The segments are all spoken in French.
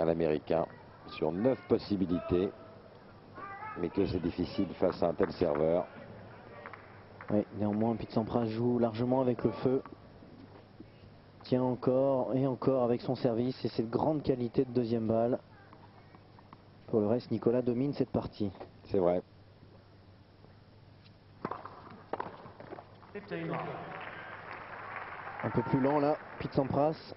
à l'américain sur 9 possibilités, mais que c'est difficile face à un tel serveur. Oui, néanmoins, Pete Sampras joue largement avec le feu. Tient encore et encore avec son service et cette grande qualité de deuxième balle. Pour le reste, Nicolas domine cette partie. C'est vrai. Un peu plus lent là, Pete Sampras.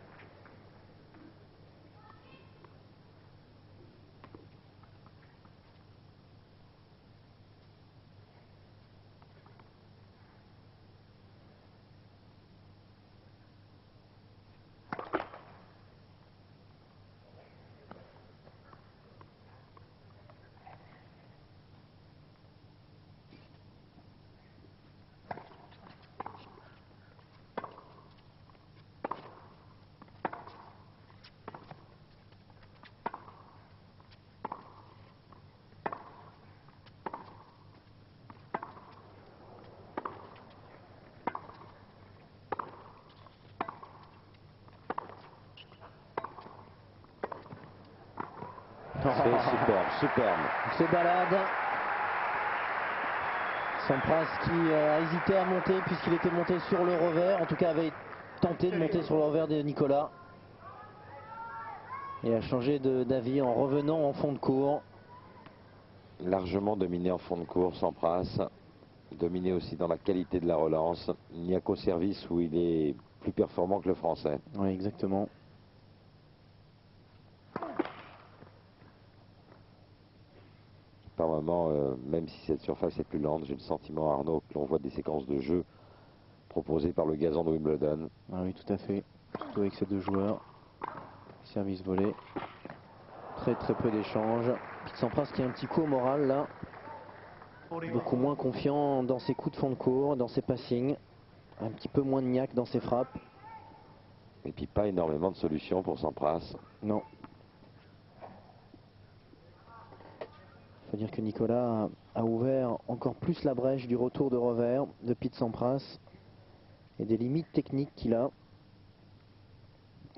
C'est superbe, superbe. Il se balade. Sampras qui a hésité à monter puisqu'il était monté sur le revers. En tout cas avait tenté de monter sur le revers de Nicolas. Et a changé d'avis en revenant en fond de cours. Largement dominé en fond de cours, Sampras. Dominé aussi dans la qualité de la relance. Il n'y a qu'au service où il est plus performant que le Français. Oui, exactement. Par moment, même si cette surface est plus lente, j'ai le sentiment, Arnaud, que l'on voit des séquences de jeu proposées par le gazon de Wimbledon. Ah oui, tout à fait. Surtout avec ces deux joueurs. Service volé. Très très peu d'échanges. Pete Sampras qui a un petit coup au moral là. Beaucoup moins confiant dans ses coups de fond de cours, dans ses passings. Un petit peu moins de niaque dans ses frappes. Et puis pas énormément de solutions pour Sampras. Non. Il faut dire que Nicolas a ouvert encore plus la brèche du retour de revers de Pete Sampras et des limites techniques qu'il a.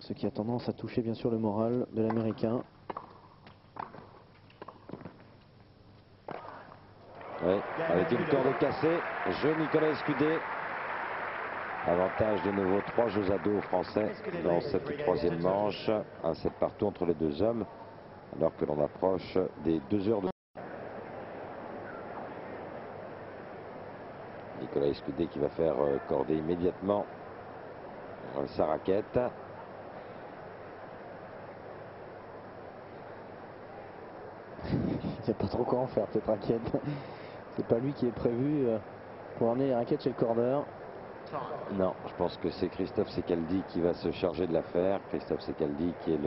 Ce qui a tendance à toucher bien sûr le moral de l'Américain. Oui, avec une corde cassée, jeu Nicolas Escudé. Avantage de nouveau 3 jeux à 2 aux Français dans cette troisième manche. Un set partout entre les deux hommes, alors que l'on approche des 2 heures de... Nicolas Escudé qui va faire corder immédiatement sa raquette. Il ne sait pas trop quoi en faire cette raquette. C'est pas lui qui est prévu pour emmener les raquettes chez le corner. Non, je pense que c'est Christophe Secaldi qui va se charger de l'affaire. Christophe Secaldi qui est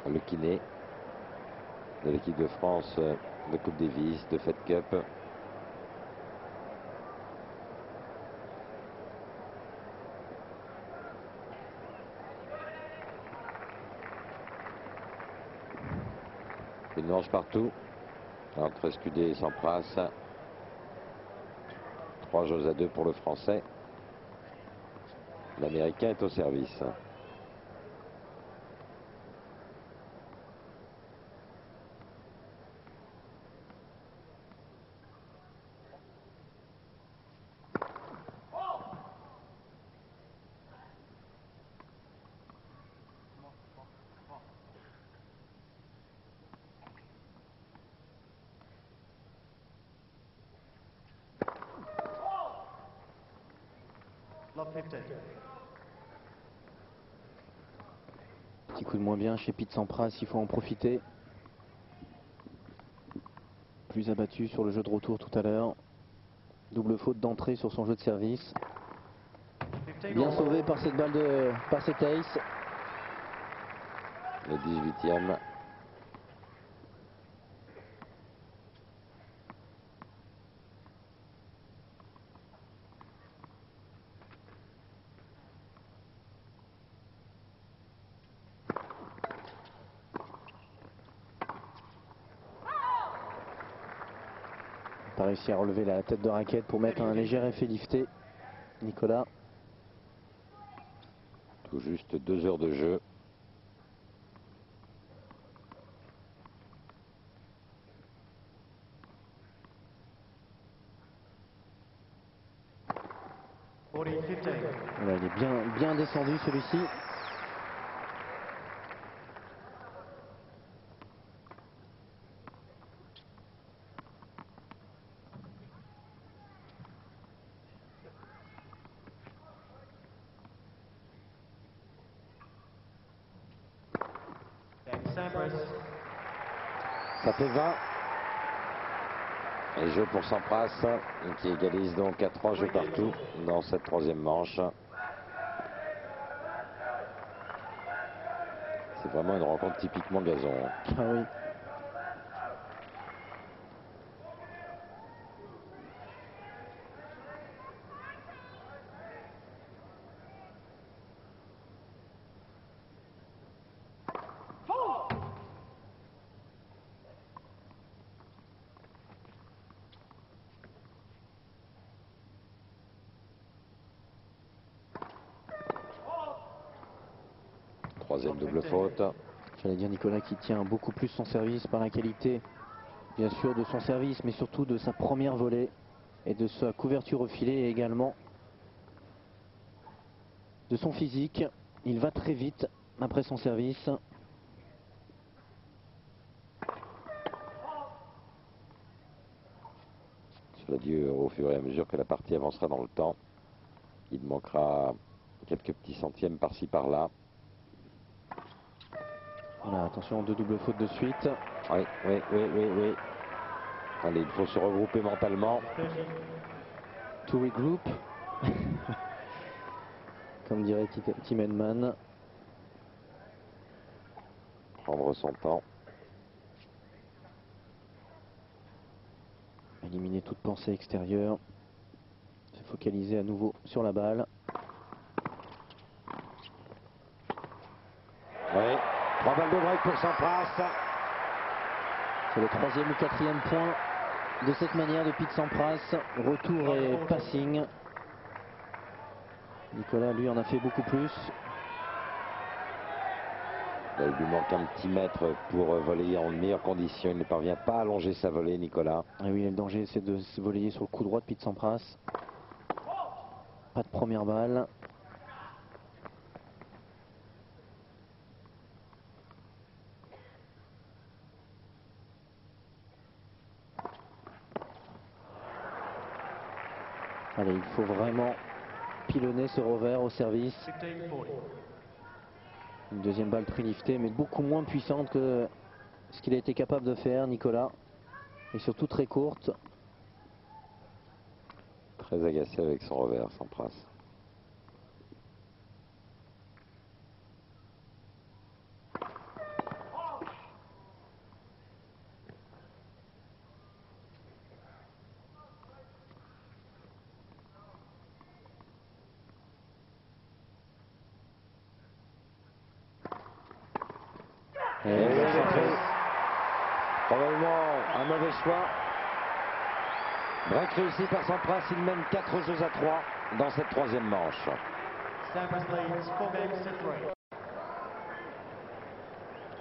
le kiné de l'équipe de France de Coupe Davis, de Fed Cup. Une manche partout entre Escudé et Sampras. 3 jeux à 2 pour le Français. L'Américain est au service. Petit coup de moins bien chez Pete Sampras, il faut en profiter. Plus abattu sur le jeu de retour tout à l'heure. Double faute d'entrée sur son jeu de service. Bien sauvé par cette balle par cet ace. Le 18e. Pas réussi à relever la tête de raquette pour mettre un léger effet lifté. Nicolas. Tout juste 2 heures de jeu. Voilà, il est bien descendu celui-ci. Ça fait 20. Et jeu pour Sampras qui égalise donc à 3 jeux partout dans cette troisième manche. C'est vraiment une rencontre typiquement gazon. Ah oui. Troisième double faute. J'allais dire Nicolas qui tient beaucoup plus son service par la qualité, bien sûr, de son service, mais surtout de sa première volée et de sa couverture au filet et également de son physique. Il va très vite après son service. Cela dit, au fur et à mesure que la partie avancera dans le temps, il manquera quelques petits centièmes par-ci par-là. Voilà, attention, 2 doubles fautes de suite. Oui. Allez, il faut se regrouper mentalement. To regroup. Comme dirait Tim Henman. Prendre son temps. Éliminer toute pensée extérieure. Se focaliser à nouveau sur la balle. Oui, 3 balles de break pour Sampras. C'est le 3e ou 4e point de cette manière de Pete Sampras. Retour et passing. Nicolas, lui, en a fait beaucoup plus. Là, il lui manque un petit mètre pour voler en meilleure condition. Il ne parvient pas à allonger sa volée, Nicolas. Et oui, le danger, c'est de se voler sur le coup droit de Pete Sampras. Pas de première balle. Allez, il faut vraiment pilonner ce revers au service. Une deuxième balle très liftée, mais beaucoup moins puissante que ce qu'il a été capable de faire, Nicolas. Et surtout très courte. Très agacé avec son revers, Sampras. Probablement un mauvais choix. Break réussi par Sampras, il mène 4 jeux à 3 dans cette troisième manche.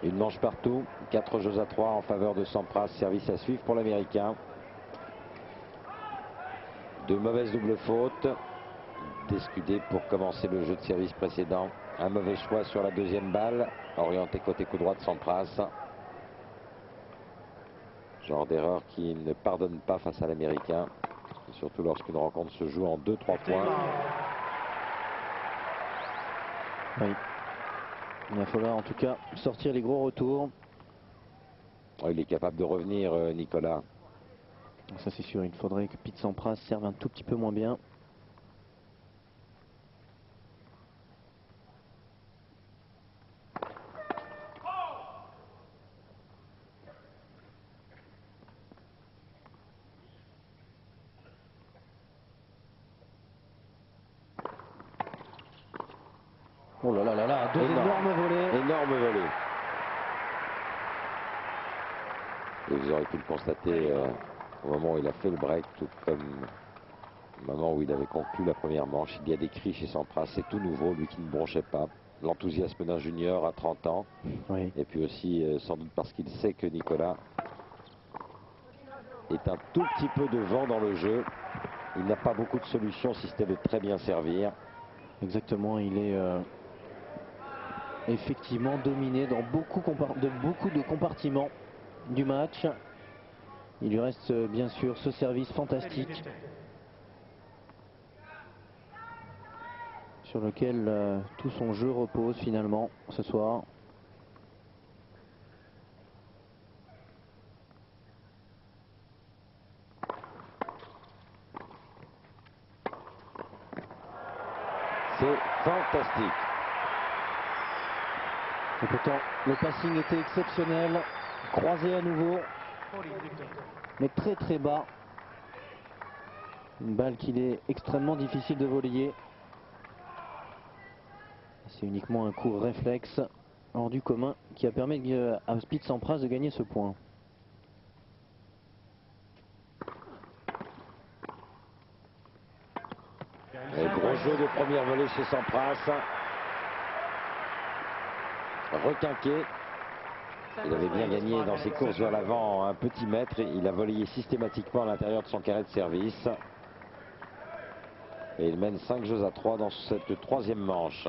Une manche partout, 4 jeux à 3 en faveur de Sampras, service à suivre pour l'Américain. 2 mauvaises doubles fautes. Descudé pour commencer le jeu de service précédent. Un mauvais choix sur la deuxième balle, orienté côté coup droit de Sampras. Genre d'erreur qui ne pardonne pas face à l'Américain, surtout lorsqu'une rencontre se joue en 2-3 points. Oui. Il va falloir en tout cas sortir les gros retours. Oh, il est capable de revenir, Nicolas. Ça c'est sûr, il faudrait que Pete Sampras serve un tout petit peu moins bien. Oh là là là là, 2 énormes volées. Énorme volée. Et vous aurez pu le constater au moment où il a fait le break, tout comme au moment où il avait conclu la première manche. Il y a des cris chez Sampras, c'est tout nouveau, lui qui ne bronchait pas. L'enthousiasme d'un junior à 30 ans. Oui. Et puis aussi, sans doute parce qu'il sait que Nicolas est un tout petit peu de vent dans le jeu. Il n'a pas beaucoup de solutions si c'était de très bien servir. Exactement, il est effectivement dominé dans beaucoup de compartiments du match. Il lui reste bien sûr ce service fantastique sur lequel tout son jeu repose finalement ce soir. C'est fantastique. Et pourtant, le passing était exceptionnel. Croisé à nouveau, mais très très bas. Une balle qu'il est extrêmement difficile de voler. C'est uniquement un coup réflexe hors du commun qui a permis à Pete Sampras de gagner ce point. Et gros jeu de première volée chez Sampras. Requinqué. Il avait bien gagné dans ses courses vers l'avant un petit mètre. Il a volleyé systématiquement à l'intérieur de son carré de service. Et il mène 5 jeux à 3 dans cette troisième manche.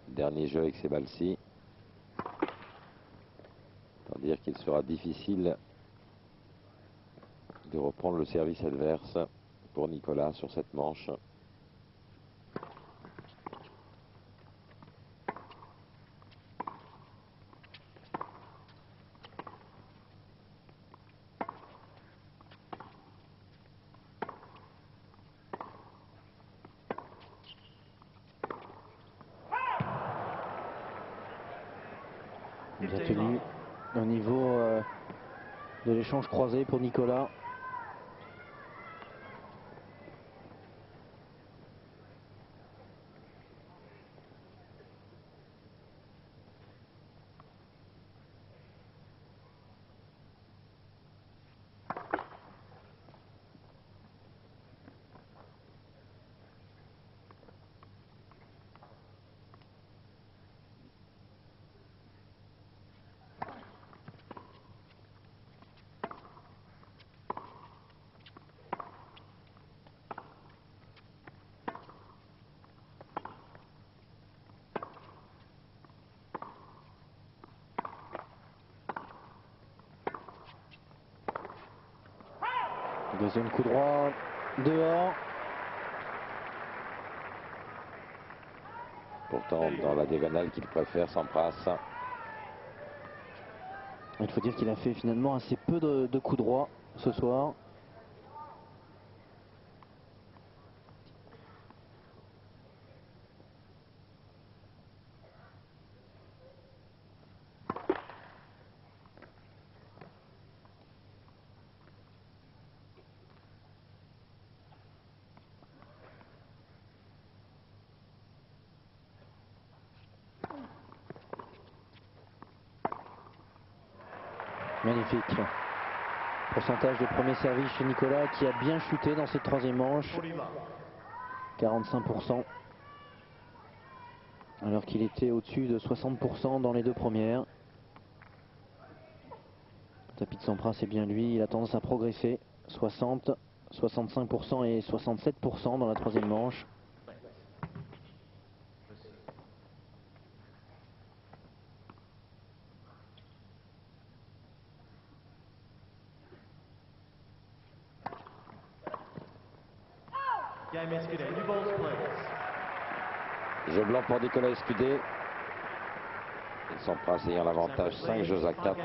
Dernier jeu avec ces balles-ci. Pour dire qu'il sera difficile de reprendre le service adverse pour Nicolas sur cette manche. Il a tenu au niveau de l'échange croisé pour Nicolas. Deuxième coup droit, dehors. Pourtant, dans la diagonale qu'il préfère, Sampras. Il faut dire qu'il a fait finalement assez peu de coups droits ce soir. Magnifique. Pourcentage de premier service chez Nicolas qui a bien chuté dans cette troisième manche. 45%. Alors qu'il était au-dessus de 60% dans les deux premières. Pete Sampras, c'est bien lui, il a tendance à progresser. 60, 65% et 67% dans la troisième manche. Jeu blanc pour Nicolas Escudé. Sampras ayant l'avantage 5 jeux à 4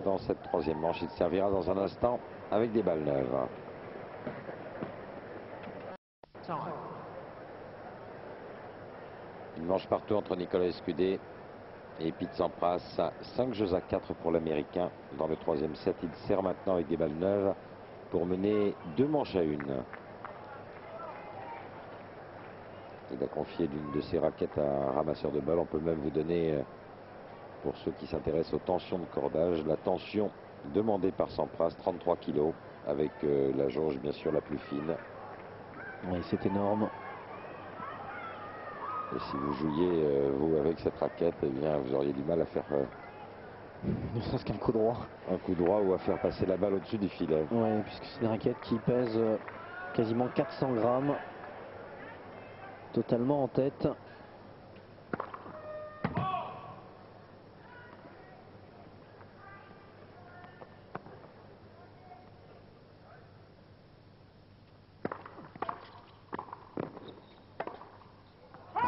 dans cette troisième manche. Il servira dans un instant avec des balles neuves. Une manche partout entre Nicolas Escudé et Pete Sampras. 5 jeux à 4 pour l'Américain. Dans le troisième set, il sert maintenant avec des balles neuves pour mener 2 manches à 1. Il a confié l'une de ses raquettes à un ramasseur de balles. On peut même vous donner, pour ceux qui s'intéressent aux tensions de cordage, la tension demandée par Sampras, 33 kg, avec la jauge bien sûr la plus fine. Oui, c'est énorme. Et si vous jouiez, vous, avec cette raquette, eh bien, vous auriez du mal à faire Ne serait-ce qu'un coup droit. un coup droit ou à faire passer la balle au-dessus du filet. Oui, puisque c'est une raquette qui pèse quasiment 400 grammes. Totalement en tête.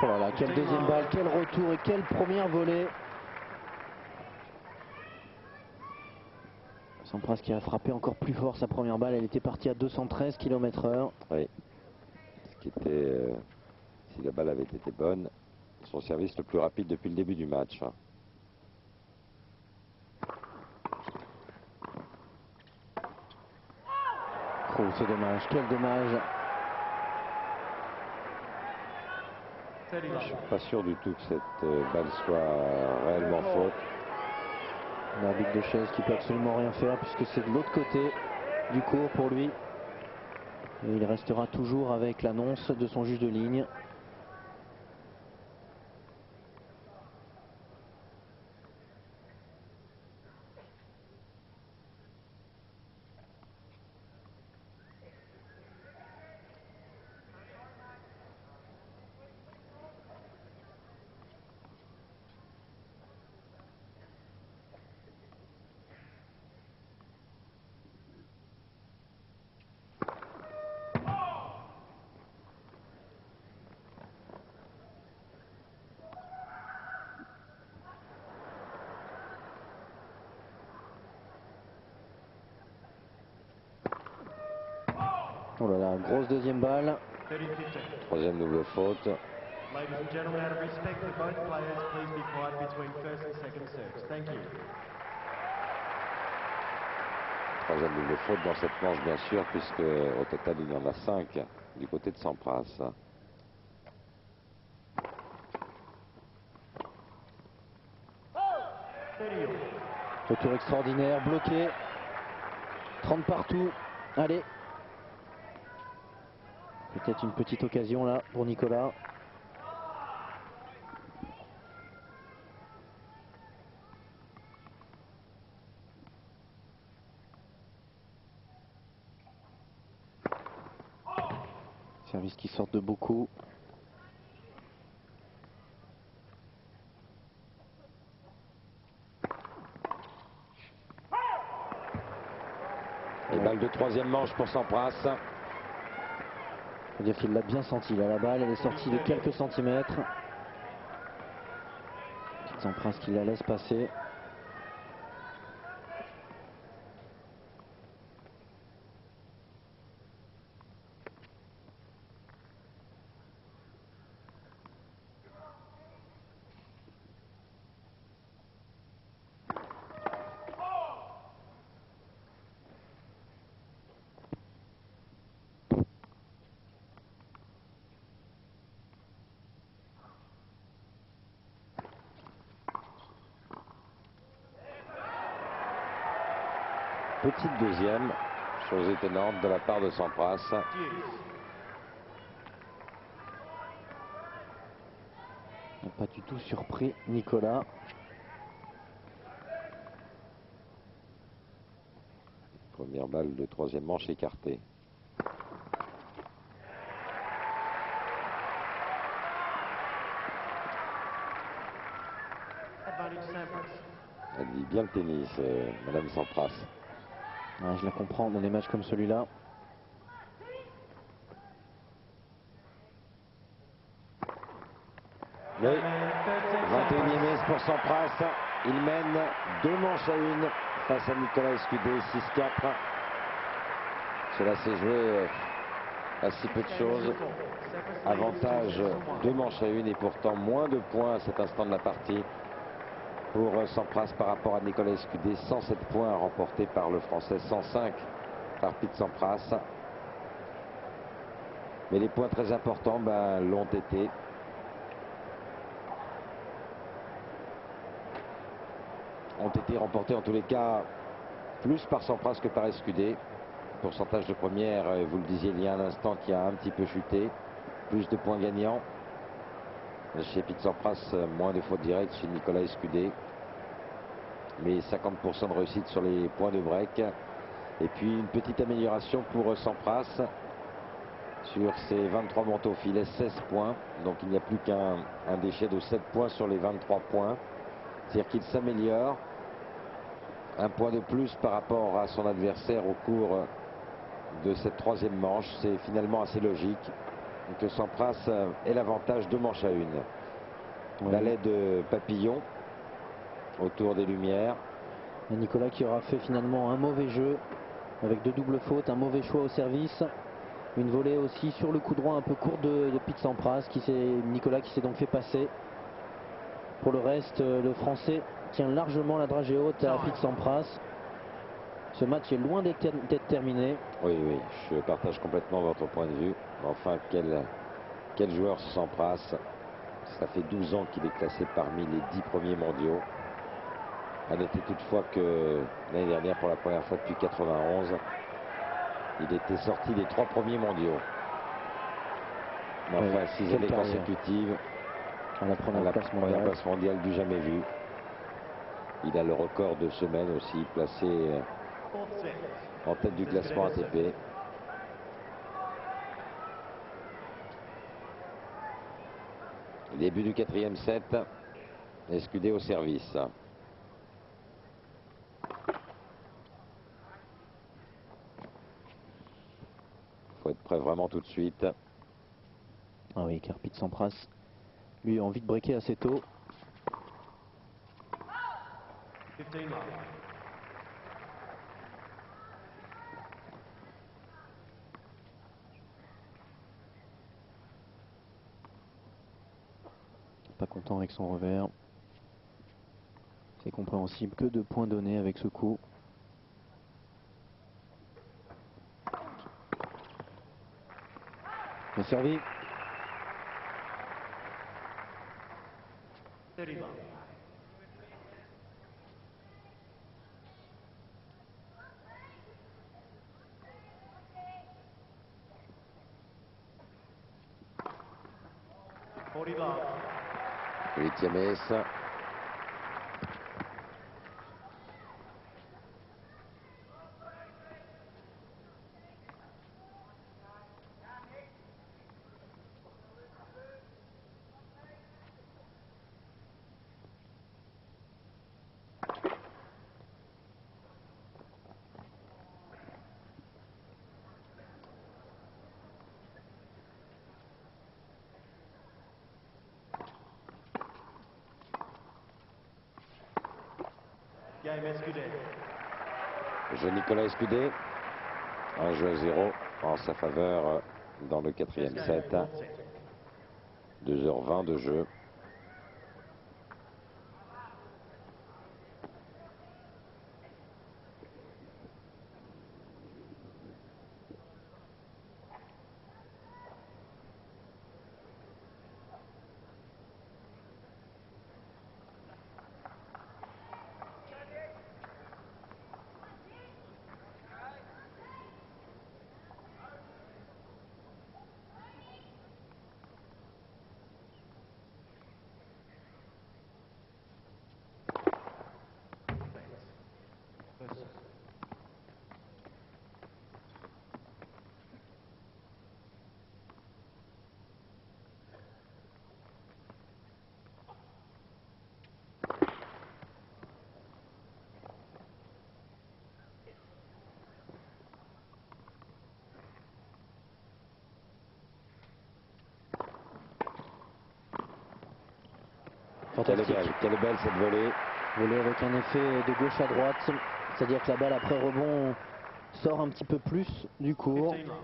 Oh là là, quelle deuxième balle, quel retour et quelle première volée. Sampras qui a frappé encore plus fort sa première balle, elle était partie à 213 km/h. Oui. Ce qui était, si la balle avait été bonne, son service le plus rapide depuis le début du match. Oh, c'est dommage, quel dommage. Je ne suis pas sûr du tout que cette balle soit réellement faute. L'arbitre de chaise qui peut absolument rien faire puisque c'est de l'autre côté du court pour lui. Et il restera toujours avec l'annonce de son juge de ligne. Oh là là, grosse deuxième balle. Troisième double faute. Ladies and gentlemen, out of respect for both players, please be quiet between first and second serves. Thank you. Troisième double faute dans cette manche, bien sûr, puisque au total, il y en a 5 du côté de Sampras. Retour extraordinaire, bloqué. 30 partout. Allez. Peut-être une petite occasion là pour Nicolas. Service qui sort de beaucoup. Et balle de troisième manche pour Sampras. Faut dire qu'il l'a bien senti là, la balle, elle est sortie de quelques centimètres. Petite Sampras qui la laisse passer. Petite deuxième, chose étonnante de la part de Sampras. N'a pas du tout surpris Nicolas. Première balle de troisième manche écartée. Elle vit bien le tennis, Madame Sampras. Ouais, je la comprends dans des matchs comme celui-là. Oui, 21e ace pour Sampras. Il mène 2 manches à 1 face à Nicolas Escudé, 6-4. Cela s'est joué à si peu de choses. Avantage 2 manches à 1 et pourtant moins de points à cet instant de la partie pour Sampras par rapport à Nicolas Escudé. 107 points remportés par le Français, 105 par Pete Sampras. Mais les points très importants l'ont été. Ont été remportés en tous les cas plus par Sampras que par Escudé. Pourcentage de première, vous le disiez il y a un instant, qui a un petit peu chuté. Plus de points gagnants. Chez Pete Sampras, moins de fautes directes chez Nicolas Escudé. Mais 50% de réussite sur les points de break. Et puis une petite amélioration pour Sampras. Sur ses 23 montes au filet, 16 points. Donc il n'y a plus qu'un déchet de 7 points sur les 23 points. C'est-à-dire qu'il s'améliore. Un point de plus par rapport à son adversaire au cours de cette troisième manche. C'est finalement assez logique que Sampras ait l'avantage de manches à une. Oui. Balai de papillon autour des lumières. Et Nicolas qui aura fait finalement un mauvais jeu avec deux doubles fautes, un mauvais choix au service. Une volée aussi sur le coup droit un peu court de Pete Sampras. Nicolas qui s'est donc fait passer. Pour le reste, le Français tient largement la dragée haute à Pete Sampras. Ce match est loin d'être terminé. Oui, oui, je partage complètement votre point de vue. Enfin, quel joueur ce Sampras. Ça fait 12 ans qu'il est classé parmi les 10 premiers mondiaux. A noter toutefois que l'année dernière, pour la première fois depuis 91, il était sorti des 3 premiers mondiaux. Mais enfin, 6 années consécutives à la première place mondiale du jamais vu. Il a le record de semaine aussi, placé en tête du classement ATP. Début du quatrième set. Escudé au service. Il faut être prêt vraiment tout de suite. Ah oui, car Pete Sampras, lui, a envie de breaker assez tôt. 15 love. Pas content avec son revers. C'est compréhensible, que de points donnés avec ce coup. Le servi. 30 love. Huitième ace. Game Escudé. Jeu Nicolas Escudé. Un jeu à 0 en sa faveur dans le quatrième set. 2h20 de jeu. Fantastique. Quelle belle cette volée. Volée avec un effet de gauche à droite. C'est-à-dire que la balle après rebond sort un petit peu plus du court. 15 love.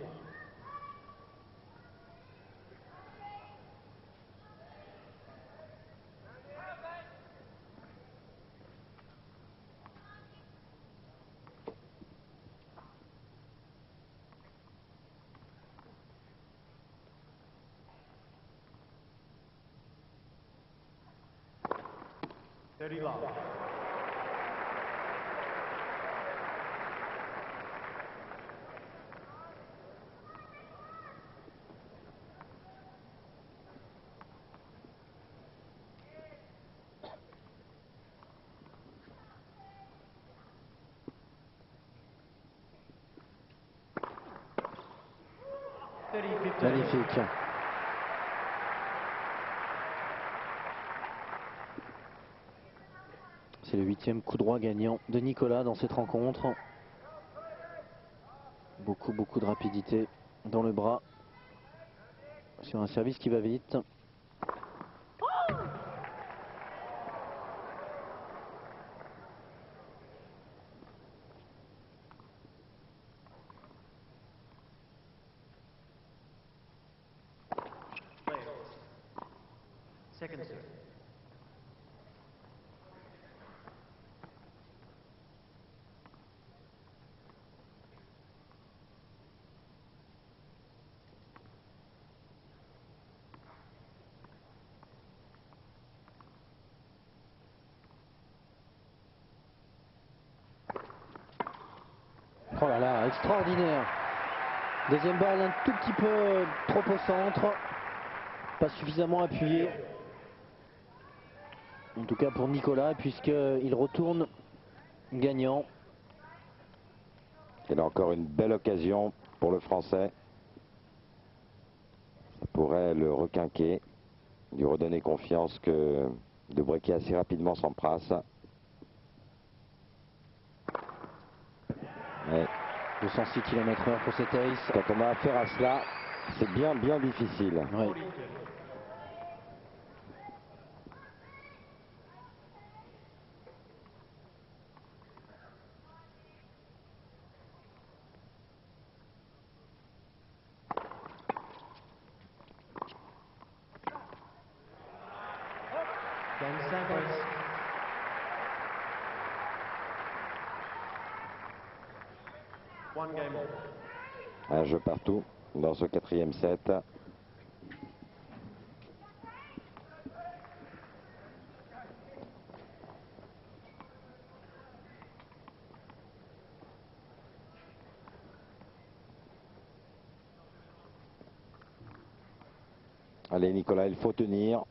Thirty love. 30-15. Magnifique. C'est le 8e coup droit gagnant de Nicolas dans cette rencontre. Beaucoup de rapidité dans le bras sur un service qui va vite. Second serve. Oh là là, extraordinaire. Deuxième balle un tout petit peu trop au centre. Pas suffisamment appuyé. En tout cas pour Nicolas, puisqu'il retourne gagnant. Il a encore une belle occasion pour le Français. Ça pourrait le requinquer, lui redonner confiance que de breaker assez rapidement Sampras. Mais 206 km/h pour cet ace. quand on a affaire à cela, c'est bien difficile. Ouais. 40. Game Sampras. One game off. Un jeu partout dans ce 4e set. Allez Nicolas, il faut tenir.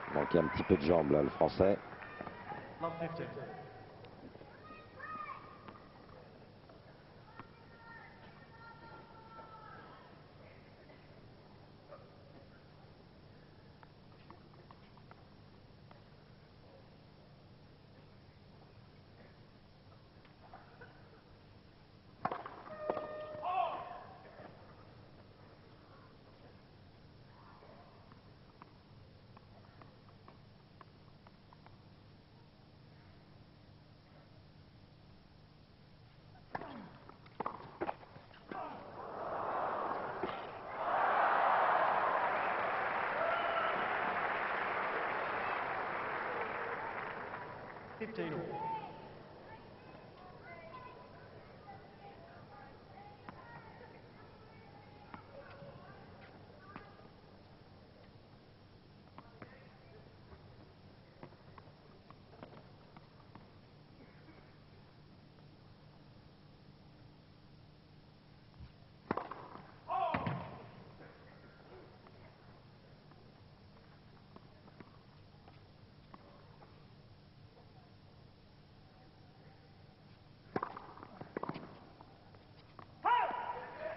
Il manquait un petit peu de jambes là, le Français. Love 15. Fifteen all.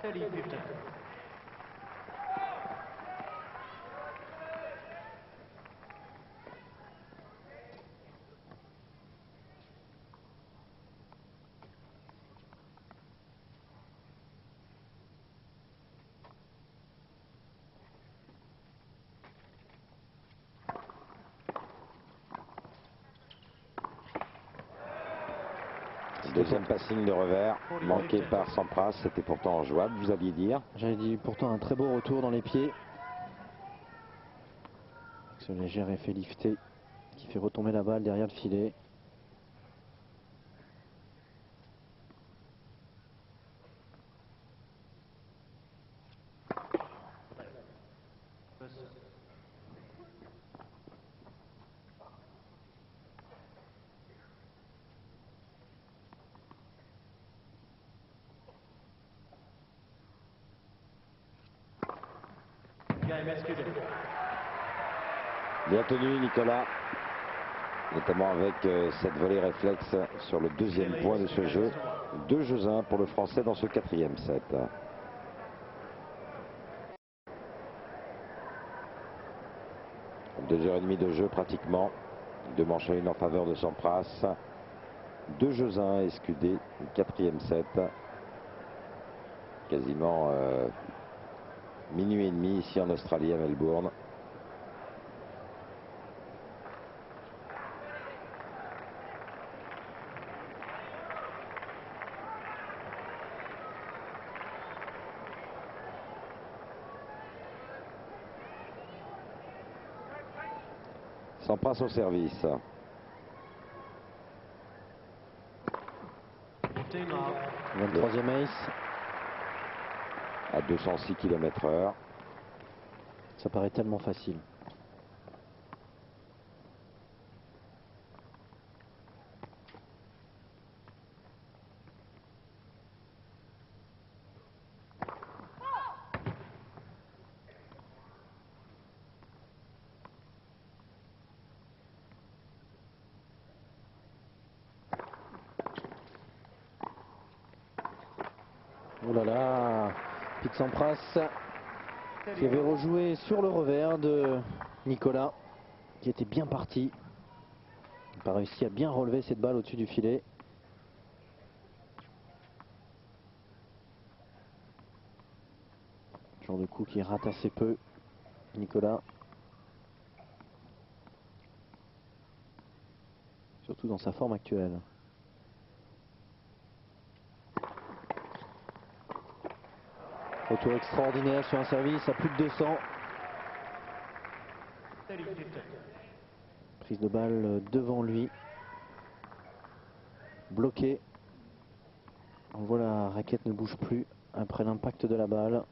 Thirty 15. Deuxième passing de revers, manqué par Sampras, c'était pourtant jouable, vous alliez dire. J'avais dit pourtant un très beau retour dans les pieds. Ce léger effet lifté qui fait retomber la balle derrière le filet. Game SQD. Bien tenu Nicolas, notamment avec cette volée réflexe sur le deuxième point de ce jeu. 2-1 pour le Français dans ce quatrième set. 2h30 de jeu pratiquement. 2 manches à 1 en faveur de Sampras. 2-1 SQD, quatrième set. Quasiment minuit et demi ici en Australie à Melbourne. Sampras au service. 23e ace. À 206 km/h. Ça paraît tellement facile. Oh là là, Pete Sampras qui avait rejoué sur le revers de Nicolas, qui était bien parti. Il n'a pas réussi à bien relever cette balle au-dessus du filet. Genre de coup qui rate assez peu, Nicolas. Surtout dans sa forme actuelle. Retour extraordinaire sur un service à plus de 200. Prise de balle devant lui. Bloqué. On voit la raquette ne bouge plus après l'impact de la balle.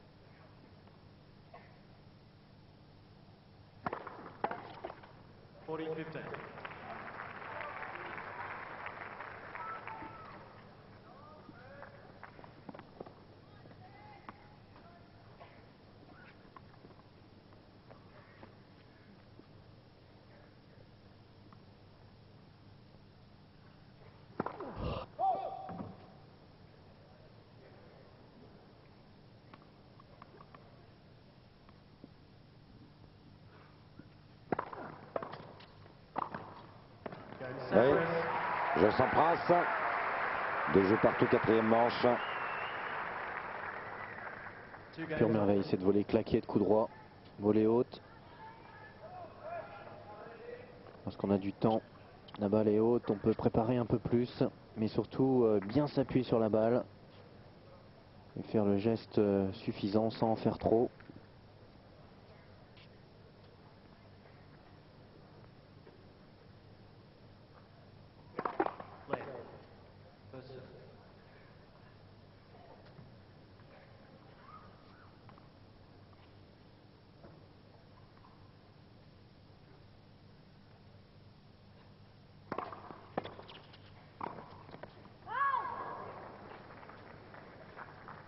Oui, je Sampras. 2 jeux partout, quatrième manche. Pure merveille, cette volée claquée de coup droit. Volée haute. Lorsqu'on a du temps, la balle est haute, on peut préparer un peu plus, mais surtout bien s'appuyer sur la balle et faire le geste suffisant sans en faire trop.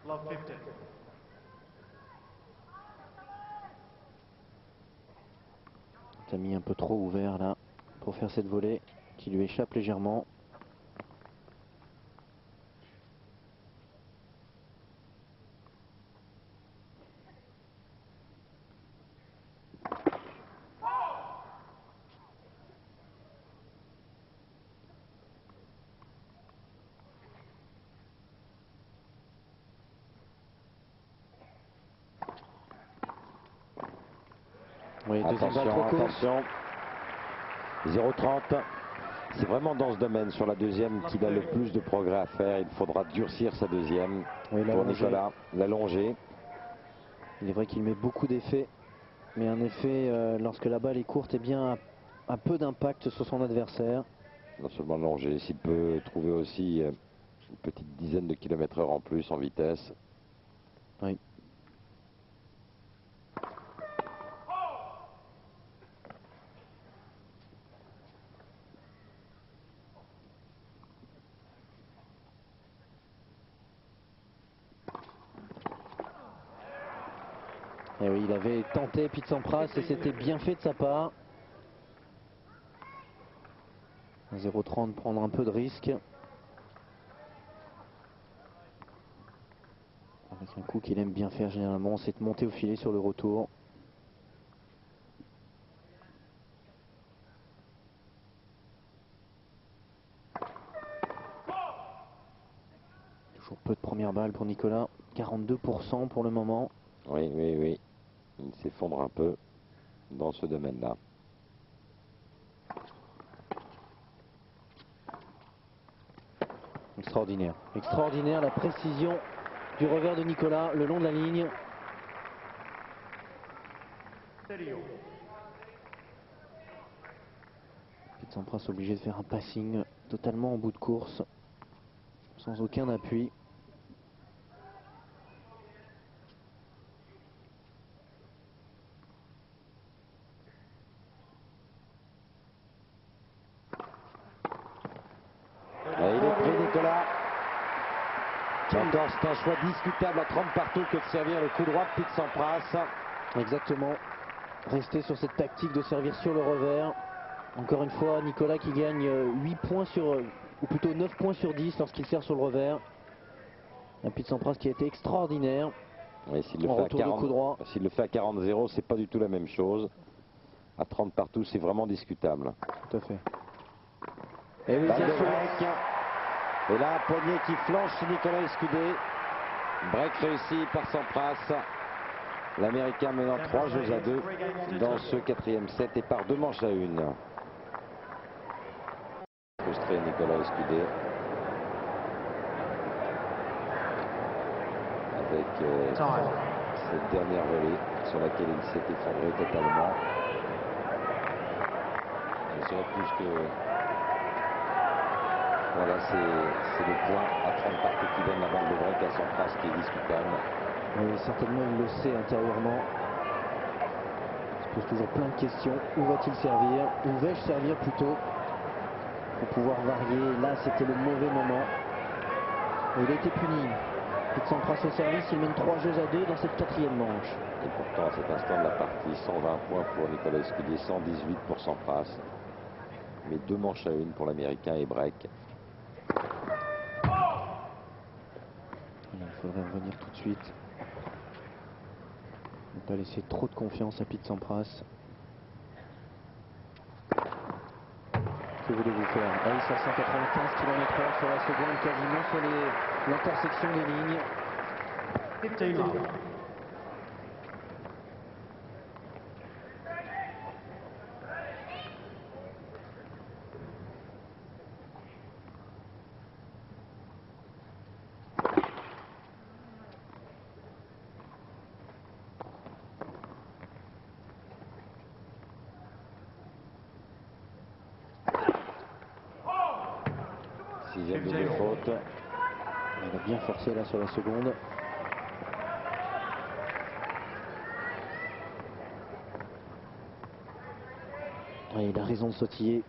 Love 50. Il a mis un peu trop ouvert là pour faire cette volée qui lui échappe légèrement. Oui, deuxième balle trop courte. Attention. 0,30. C'est vraiment dans ce domaine, sur la deuxième, qu'il a le plus de progrès à faire. Il faudra durcir sa deuxième Oui, pour Nicolas, l'allonger. Il est vrai qu'il met beaucoup d'effets, mais un effet, lorsque la balle est courte, eh bien, a peu d'impact sur son adversaire. Non seulement l'allonger, s'il peut trouver aussi une petite dizaine de km/h en plus en vitesse. Oui. Et oui, il avait tenté Pete Sampras et c'était bien fait de sa part. 0,30, prendre un peu de risque. Avec un coup qu'il aime bien faire généralement, c'est de monter au filet sur le retour. Toujours peu de première balle pour Nicolas, 42% pour le moment. Oui, oui, oui. Il s'effondre un peu dans ce domaine-là. Extraordinaire. Extraordinaire la précision du revers de Nicolas le long de la ligne. Pete Sampras obligé de faire un passing totalement en bout de course, sans aucun appui. Et il est pris, Nicolas. Encore, c'est un choix discutable à 30 partout que de servir le coup droit de Pete Sampras. Exactement. Rester sur cette tactique de servir sur le revers. Encore une fois, Nicolas qui gagne 8 points sur, ou plutôt 9 points sur 10 lorsqu'il sert sur le revers. Un Pete Sampras qui a été extraordinaire. Oui, s'il le, En retour de coup droit. s'il le fait à 40-0, c'est pas du tout la même chose. À 30 partout, c'est vraiment discutable. Tout à fait. Et oui, Balle bien de sûr. break. Et là, un poignet qui flanche chez Nicolas Escudé. Break réussi par Sampras. L'Américain menant 3-2 dans ce 4e set et par 2 manches à 1. Frustré Nicolas Escudé. Avec cette dernière volée sur laquelle il s'est effondré totalement. Je serais plus que... Voilà, c'est le point à 30 partout qui donne la balle de break à Sampras qui est discutable. Oui, certainement il le sait intérieurement. Il se pose toujours plein de questions. Où va-t-il servir? Où vais-je servir plutôt? Pour pouvoir varier. Là, c'était le mauvais moment. Et il a été puni. Pete Sampras au service, il mène 3-2 dans cette 4e manche. Et pourtant, à cet instant de la partie, 120 points pour Nicolas Escudé, 118 pour Sampras. Mais 2 manches à 1 pour l'Américain et break. Il faudrait revenir tout de suite. Ne pas laisser trop de confiance à Pete Sampras. Que voulez-vous faire? Ace à 195 km/h sur la seconde, quasiment sur l'intersection des lignes. 15 love. Sixième double faute. Il a bien forcé là sur la seconde. Et il a raison de sautiller,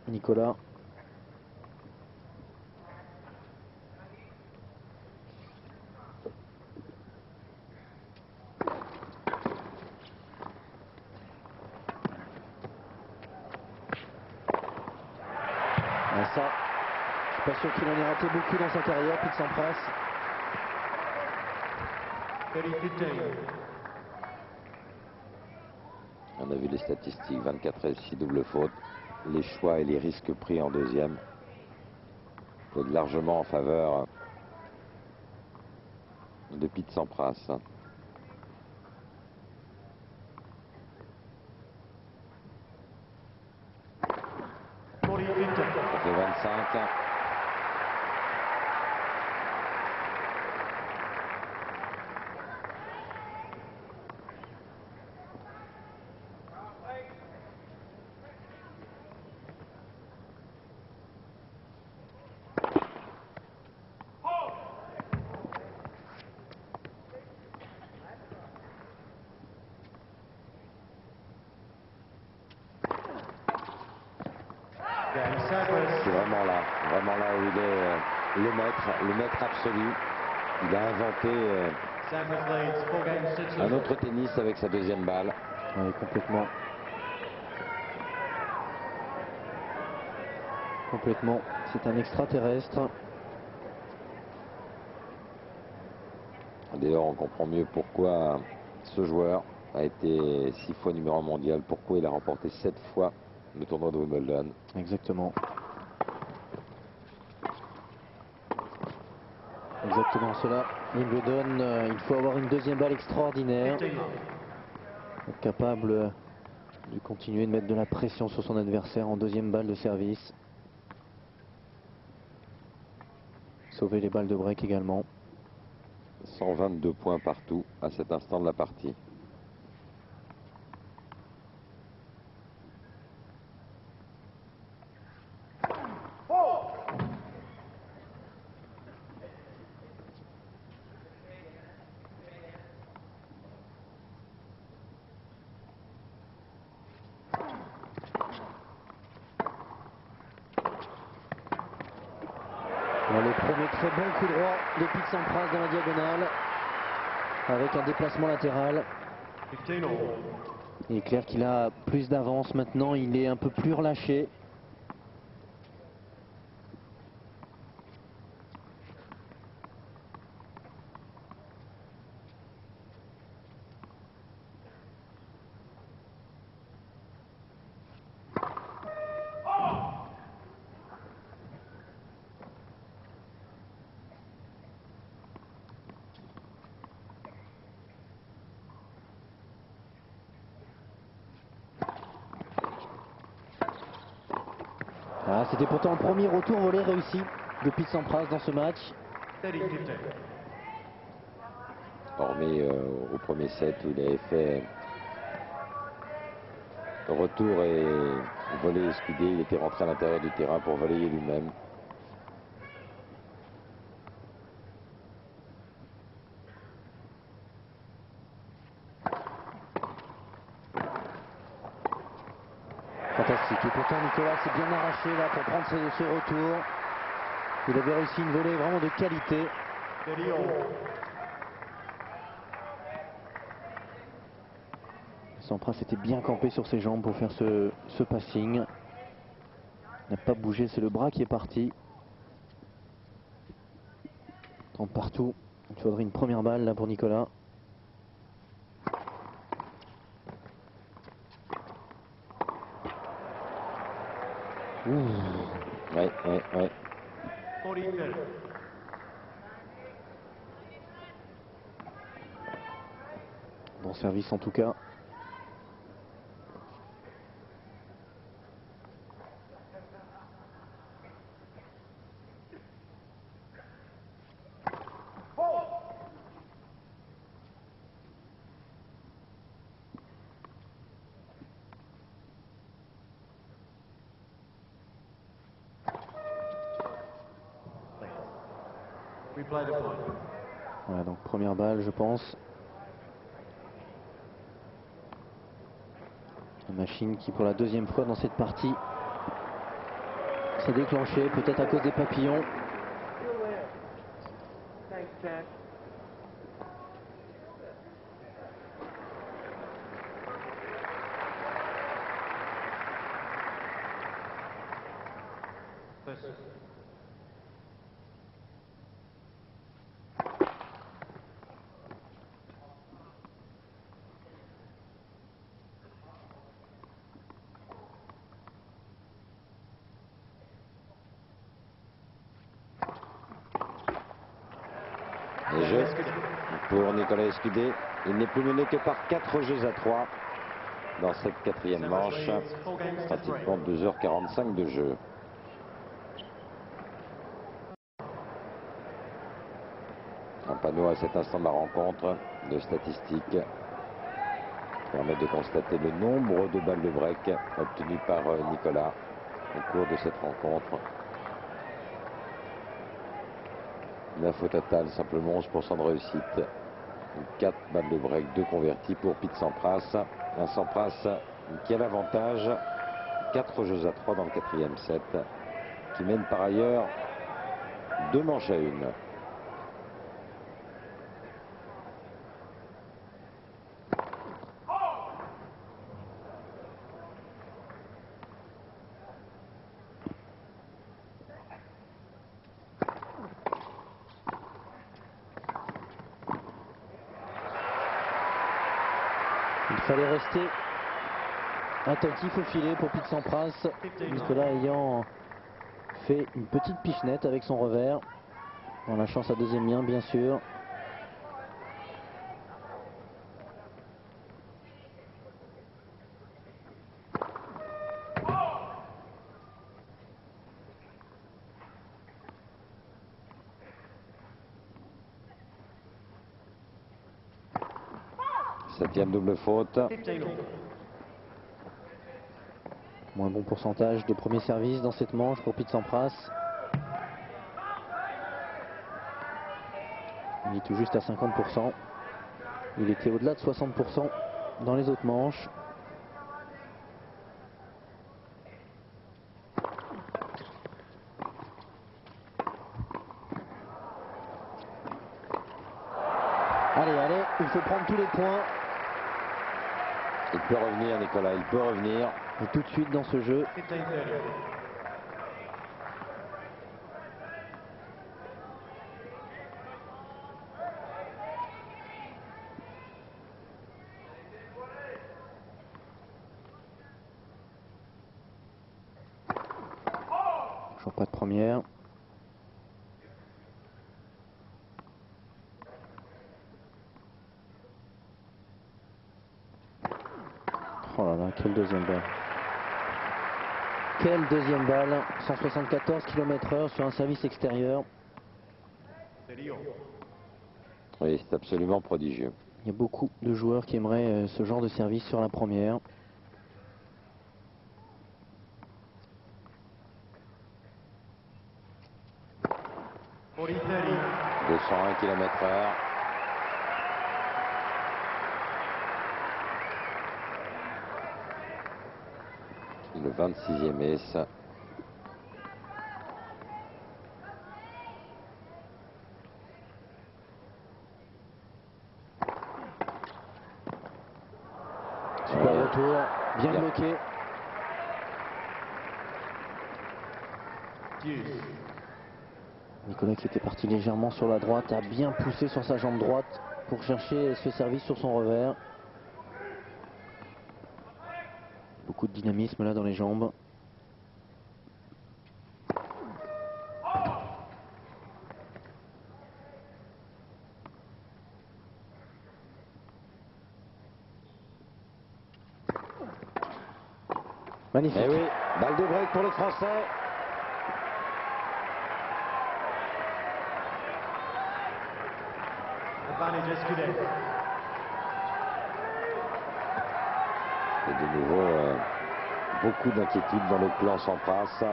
Nicolas. Et ça, je suis pas sûr qu'il en ait raté beaucoup dans sa carrière, Pete Sampras. 30-15. On a vu les statistiques, 24 et 6 double fautes. Les choix et les risques pris en deuxième. Largement en faveur de Pete Sampras. Ça fait 25. C'est vraiment là où il est le maître absolu. Il a inventé Sampras leads 4 games to 2. Un autre tennis avec sa deuxième balle. Oui, complètement. Complètement. C'est un extraterrestre. Dès lors, on comprend mieux pourquoi ce joueur a été 6 fois numéro 1 mondial, pourquoi il a remporté 7 fois le tournoi de Wimbledon. Exactement. Exactement cela. Wimbledon, il faut avoir une deuxième balle extraordinaire. 15 love. Être capable de continuer de mettre de la pression sur son adversaire en deuxième balle de service. Sauver les balles de break également. 122 points partout à cet instant de la partie. Le premier très bon coup droit de Pete Sampras dans la diagonale avec un déplacement latéral. 15 all. Il est clair qu'il a plus d'avance maintenant, il est un peu plus relâché. Ah, c'était pourtant le premier retour volé réussi de Pete Sampras dans ce match. 30-15. Hormis au premier set où il avait fait retour et voler escudé, il était rentré à l'intérieur du terrain pour voler lui-même. Fantastique. Et pourtant Nicolas s'est bien arraché là pour prendre ce retour. Il avait réussi une volée vraiment de qualité. 30 all. Sampras était bien campé sur ses jambes pour faire ce passing. Il n'a pas bougé, c'est le bras qui est parti. Tente partout. Il faudrait une première balle là pour Nicolas. Ouais. 40-30. Bon service en tout cas. Replay the point. Voilà, donc première balle je pense. La machine qui pour la deuxième fois dans cette partie s'est déclenchée, peut-être à cause des papillons. First. Et jeu pour Nicolas Escudé. Il n'est plus mené que par 4 jeux à 3 dans cette quatrième Sampras manche. leads 4 games to 3. Pratiquement 2h45 de jeu. Un panneau à cet instant de la rencontre de statistiques qui permet de constater le nombre de balles de break obtenues par Nicolas au cours de cette rencontre. 9 au total, simplement 11% de réussite. 4 balles de break, 2 convertis pour Pete Sampras. Un Sampras qui a l'avantage, 4 jeux à 3 dans le quatrième set, qui mène par ailleurs 2 manches à 1. Il fallait rester attentif au filet pour Pete Sampras. Nicolas ayant fait une petite pichenette avec son revers, en lâchant sa deuxième main bien sûr. Septième double faute. 15 all. Moins bon pourcentage de premier service dans cette manche pour Pete Sampras. Il est tout juste à 50%. Il était au-delà de 60% dans les autres manches. Allez, allez, il faut prendre tous les points. Il peut revenir, Nicolas, il peut revenir. Et tout de suite dans ce jeu. 15-30. Toujours pas de première. Oh là là, quelle deuxième balle. Quelle deuxième balle. 174 km/h sur un service extérieur. Oui, c'est absolument prodigieux. Il y a beaucoup de joueurs qui aimeraient ce genre de service sur la première. $40-30. 201 km/h. Le 26e ace. Super retour, bien Bien. bloqué. Deuce. Nicolas qui était parti légèrement sur la droite a bien poussé sur sa jambe droite pour chercher ce service sur son revers. Beaucoup de dynamisme là dans les jambes. Magnifique. Eh oui, balle de break pour les Français. Advantage Escudé. Et de nouveau, beaucoup d'inquiétude dans le clan Sampras.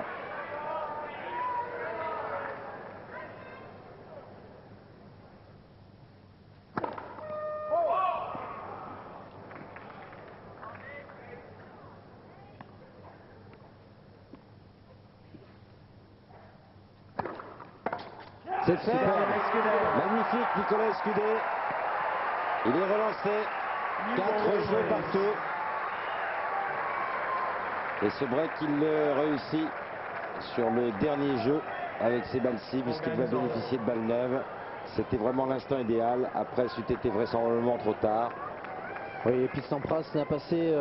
C'est fait. Magnifique, Nicolas Escudé. Il est relancé. 4 jeux partout. Et ce break, il le réussit sur le dernier jeu avec ses balles-ci, puisqu'il va bénéficier de balles neuves. C'était vraiment l'instant idéal. Après, c'eût été vraisemblablement trop tard. Oui, et puis Sampras n'a passé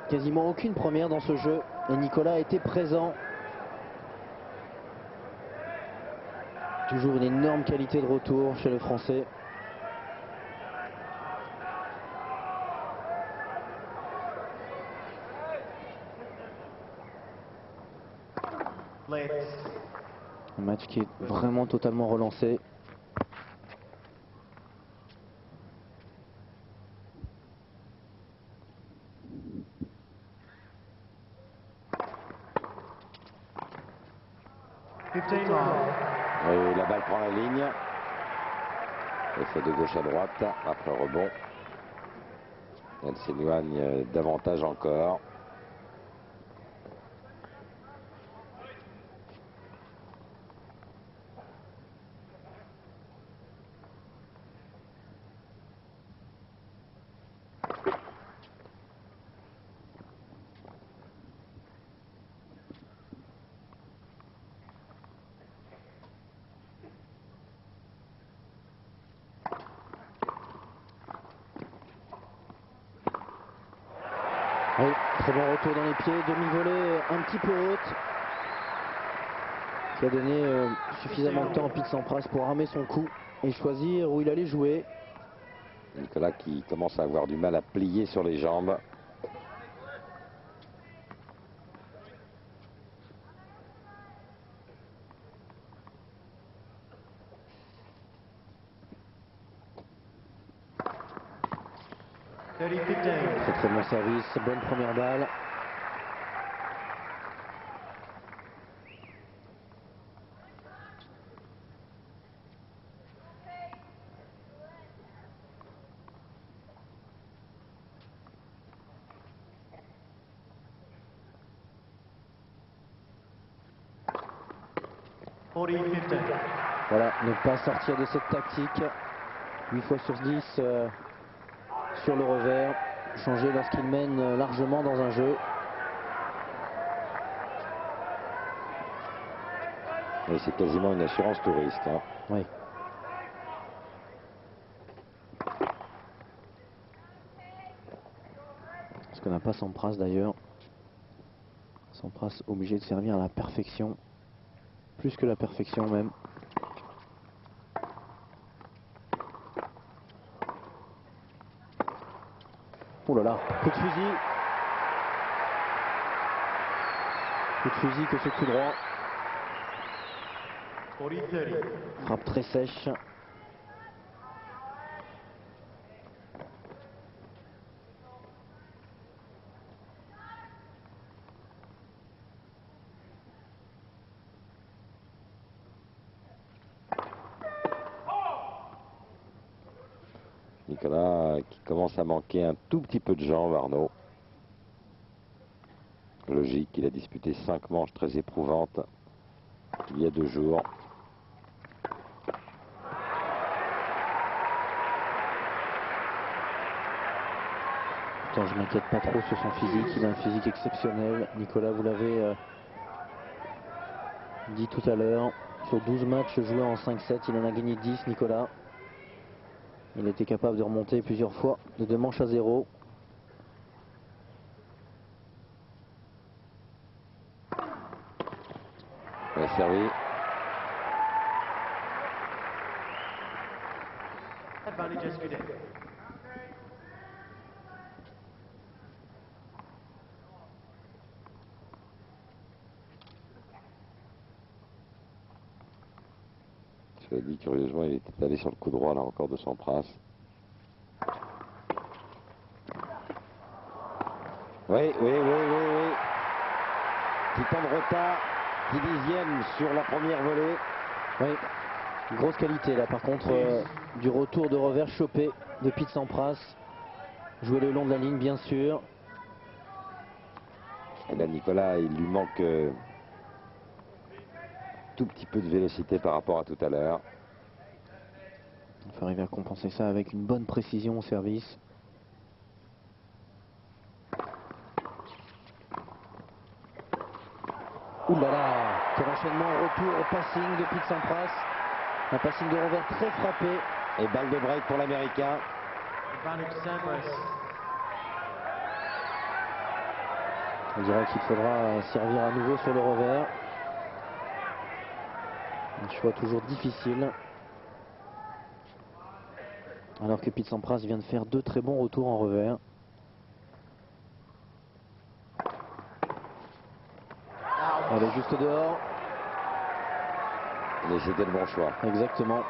quasiment aucune première dans ce jeu. Et Nicolas a été présent. Toujours une énorme qualité de retour chez le Français. Let's. Un match qui est vraiment totalement relancé. Et la balle prend la ligne. Effet de gauche à droite. Après rebond. Elle s'éloigne davantage encore. Oui, très bon retour dans les pieds, demi-volée un petit peu haute, qui a donné suffisamment de temps à Pete Sampras pour armer son coup et choisir où il allait jouer. Nicolas qui commence à avoir du mal à plier sur les jambes. Très très bon service, bonne première balle. Voilà, ne pas sortir de cette tactique. 8 fois sur 10 sur le revers. Changer lorsqu'il mène largement dans un jeu. Et c'est quasiment une assurance tout risque. Hein. Oui. Ce qu'on n'a pas Sampras d'ailleurs. Sampras obligé de servir à la perfection. Plus que la perfection même. Oh là là, coup de fusil. Coup de fusil que ce coup droit. Frappe très sèche. Nicolas qui commence à manquer un tout petit peu de jambes, Arnaud. Logique, il a disputé 5 manches très éprouvantes il y a 2 jours. Pourtant, je m'inquiète pas trop sur son physique. Il a un physique exceptionnel. Nicolas, vous l'avez dit tout à l'heure. Sur 12 matchs joués en 5-7, il en a gagné 10, Nicolas. Il était capable de remonter plusieurs fois de 2 manches à 0. Il a servi. Je l'ai dit, curieusement, il était allé sur le coup droit, là encore, de Sampras. Oui. Petit temps de retard, 10e sur la première volée. Oui, grosse qualité là. Par contre, du retour de revers chopé de Pete Sampras. Jouer le long de la ligne, bien sûr. Et là, Nicolas, il lui manque tout petit peu de vélocité par rapport à tout à l'heure. Il faut arriver à compenser ça avec une bonne précision au service. Ouh là là, quel enchaînement au retour au passing de Pete Sampras. Un passing de revers très frappé. Et balle de break pour l'Américain. On dirait qu'il faudra servir à nouveau sur le revers. Un choix toujours difficile. Alors que Pete Sampras vient de faire 2 très bons retours en revers. Elle est juste dehors. Mais c'était le bon choix. Exactement.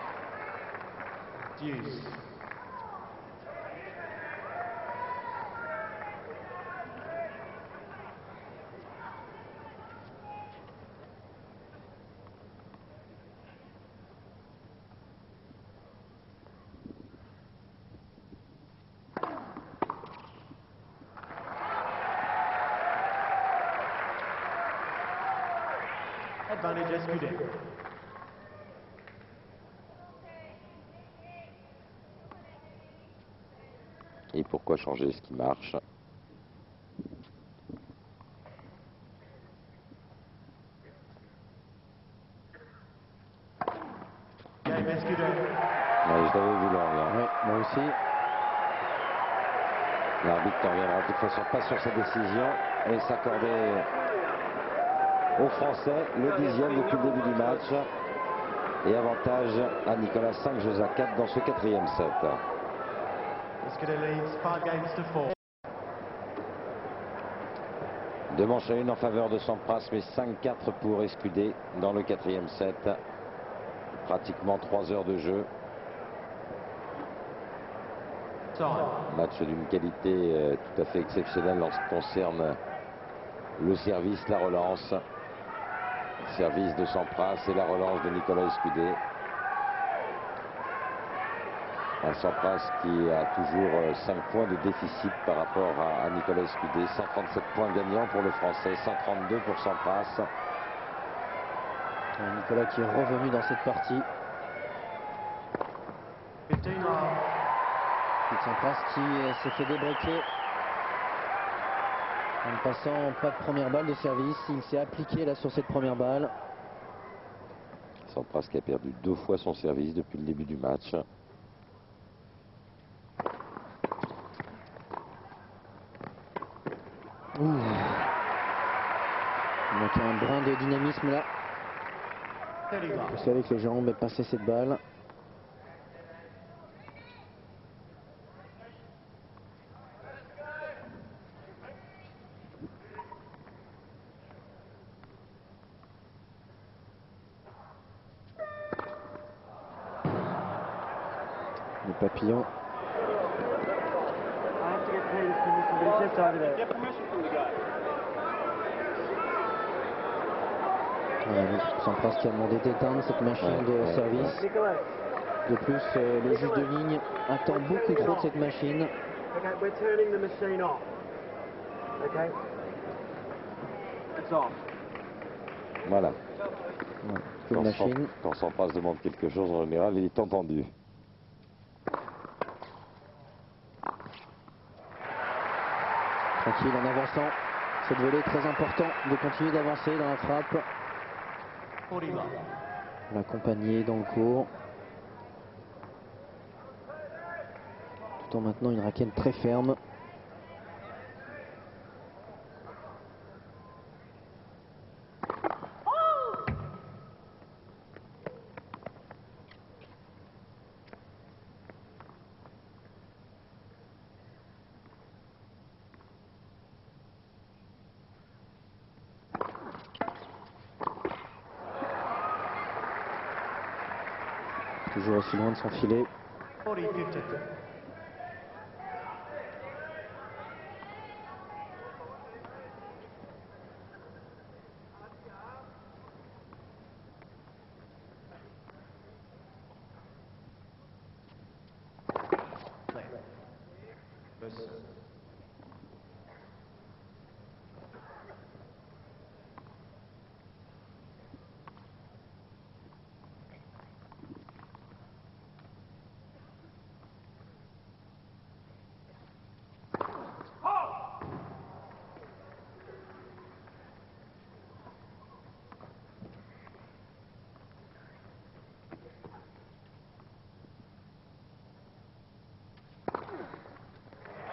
Et pourquoi changer ce qui marche? Ouais, Ouais, je l'avais vu long, là. moi aussi. L'arbitre ne reviendra de toute façon pas sur sa décision et s'accorder aux Français le 10e depuis le début du match. Et avantage à Nicolas, 5 jeux à 4 dans ce 4e set. Escudé leads 5 games to 4. 2 manches à 1 en faveur de Sampras, mais 5-4 pour Escudé dans le 4e set. Pratiquement 3 heures de jeu. Match d'une qualité tout à fait exceptionnelle en ce qui concerne le service, la relance. Service de Sampras et la relance de Nicolas Escudé. Un Sampras qui a toujours 5 points de déficit par rapport à Nicolas Escudé. 137 points gagnants pour le Français, 132 pour Sampras. Nicolas qui est revenu dans cette partie. 15 love. Sampras qui s'est fait débreaker en ne passant pas de première balle de service. Il s'est appliqué là sur cette première balle. Sampras qui a perdu 2 fois son service depuis le début du match. Il manque un brin de dynamisme là. 30 love. Vous savez que les jambes est passé cette balle. Le papillon. Sampras qui a demandé d'éteindre cette machine de service. De plus, le juge de ligne attend beaucoup trop de cette machine. Okay, we're turning the machine off. Okay? It's off. Voilà. Une machine. Quand Sampras demande quelque chose, en général, il est entendu. Tranquille en avançant. Cette volée est très important de continuer d'avancer dans la frappe. 40 love. L'accompagner dans le court. Tout en maintenant une raquette très ferme. Toujours aussi loin de son filet. 40-50.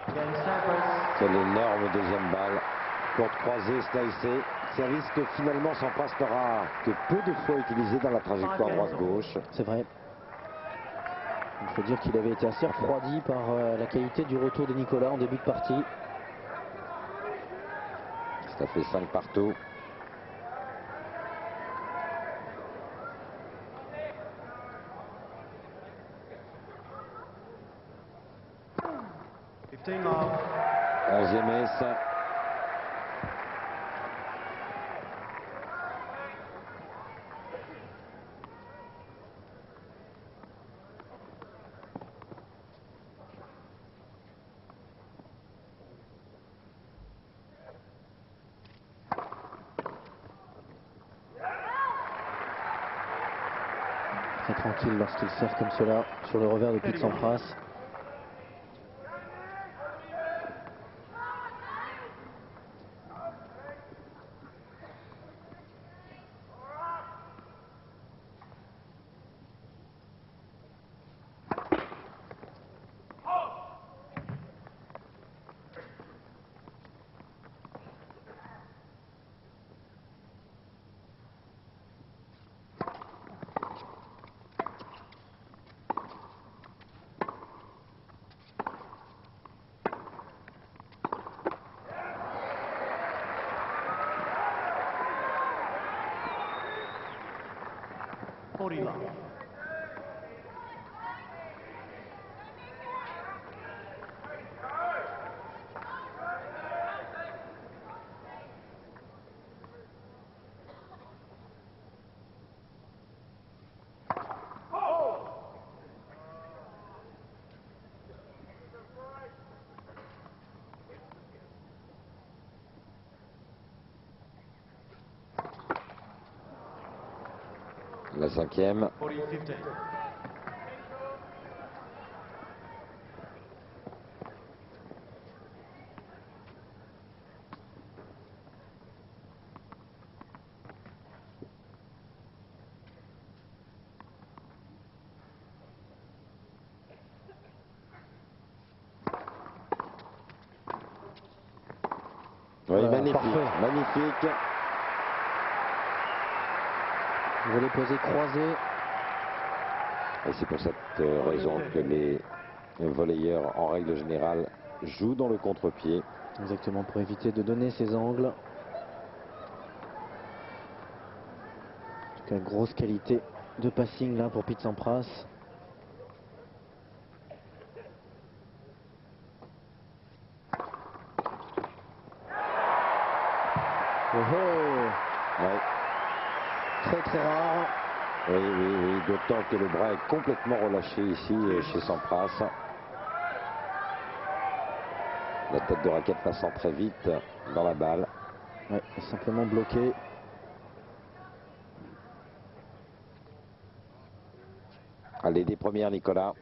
Again, Sampras. Quelle énorme deuxième balle. Courte croisée, slicée. Service que finalement Sampras n'aura que peu de fois utilisé dans la trajectoire droite-gauche. C'est vrai. Il faut dire qu'il avait été assez refroidi par la qualité du retour de Nicolas en début de partie. Ça fait 5 partout. Love. 11e ace. Très tranquille lorsqu'il sert comme cela sur le revers de Pete Sampras. 40 love. La cinquième. 40-15. Oui, magnifique, parfait. magnifique. Volet posé croisé. Et c'est pour cette raison que les volleyeurs, en règle générale, jouent dans le contre-pied. Exactement, pour éviter de donner ses angles. En tout cas, grosse qualité de passing là pour Pete Sampras. Oh oh, Ouais. très très rare. Oui, oui, oui, d'autant que le bras est complètement relâché ici chez Sampras. La tête de raquette passant très vite dans la balle. Ouais, simplement bloqué. Allez, des premières, Nicolas.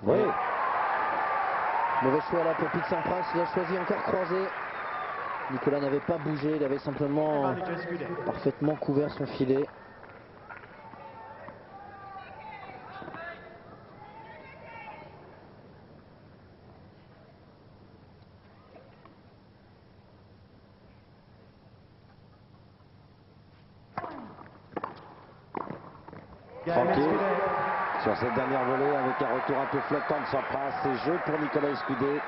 Oui. Mauvais choix là pour Pete Sampras. Il a choisi encore croisé. Nicolas n'avait pas bougé. Il avait simplement Advantage Escudé. parfaitement couvert son filet. Game Tranquille. Escudé. Sur cette dernière volée, avec un retour un peu flottant de Sampras, c'est jeu pour Nicolas Escudé.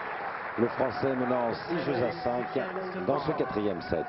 Le Français menant 6 jeux à 5 dans ce quatrième set.